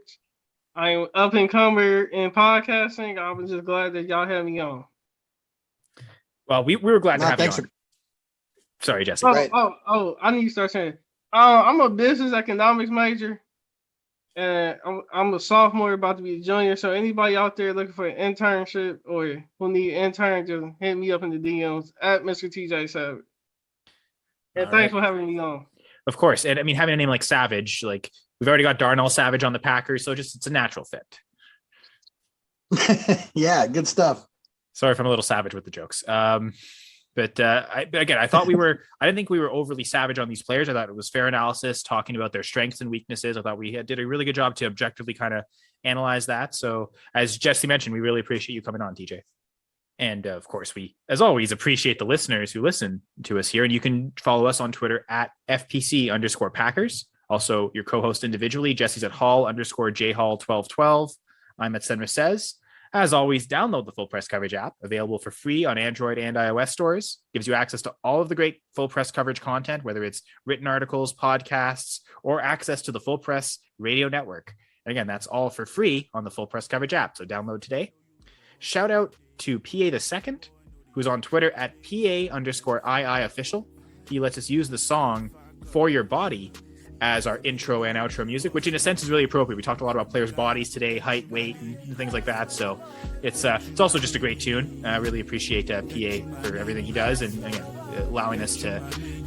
I am up and comer in podcasting. I was just glad that y'all had me on. Well, we were glad to have you on. Sorry, Jesse. I need to start saying. I'm a business economics major, and I'm a sophomore, about to be a junior. So anybody out there looking for an internship or who need an intern, just hit me up in the DMs at Mr. TJ Savage. And thanks for having me on. Of course. And I mean, having a name like Savage, like we've already got Darnell Savage on the Packers, so it's a natural fit. Yeah, good stuff. Sorry if I'm a little savage with the jokes. But I didn't think we were overly savage on these players. I thought it was fair analysis, talking about their strengths and weaknesses. I thought we did a really good job to objectively kind of analyze that. So as Jesse mentioned, we really appreciate you coming on, TJ. And of course, we, as always, appreciate the listeners who listen to us here. And you can follow us on Twitter at FPC_Packers. Also, your co-host individually, Jesse's at Hall_JHall1212. I'm at Senra Says. As always, download the Full Press Coverage app, available for free on Android and iOS stores. Gives you access to all of the great Full Press Coverage content, whether it's written articles, podcasts, or access to the Full Press Radio Network. And again, that's all for free on the Full Press Coverage app. So download today. Shout out to PA the Second, who's on Twitter at PA_II official. He lets us use the song For Your Body as our intro and outro music, which in a sense is really appropriate. We talked a lot about players' bodies today, height, weight, and things like that. So it's also just a great tune. I really appreciate PA for everything he does, and again, allowing us to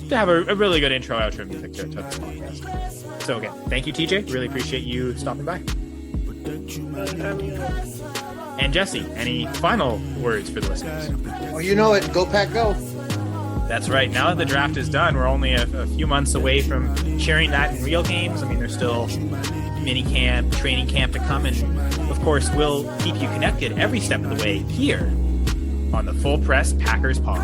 have a really good intro, outro music to this podcast. So again, thank you, TJ. Really appreciate you stopping by. And Jesse, any final words for the listeners? Well, you know it. Go Pack, go. That's right. Now that the draft is done, we're only a few months away from sharing that in real games. I mean, there's still mini camp, training camp to come. And of course, we'll keep you connected every step of the way here on the Full Press Packers Pod.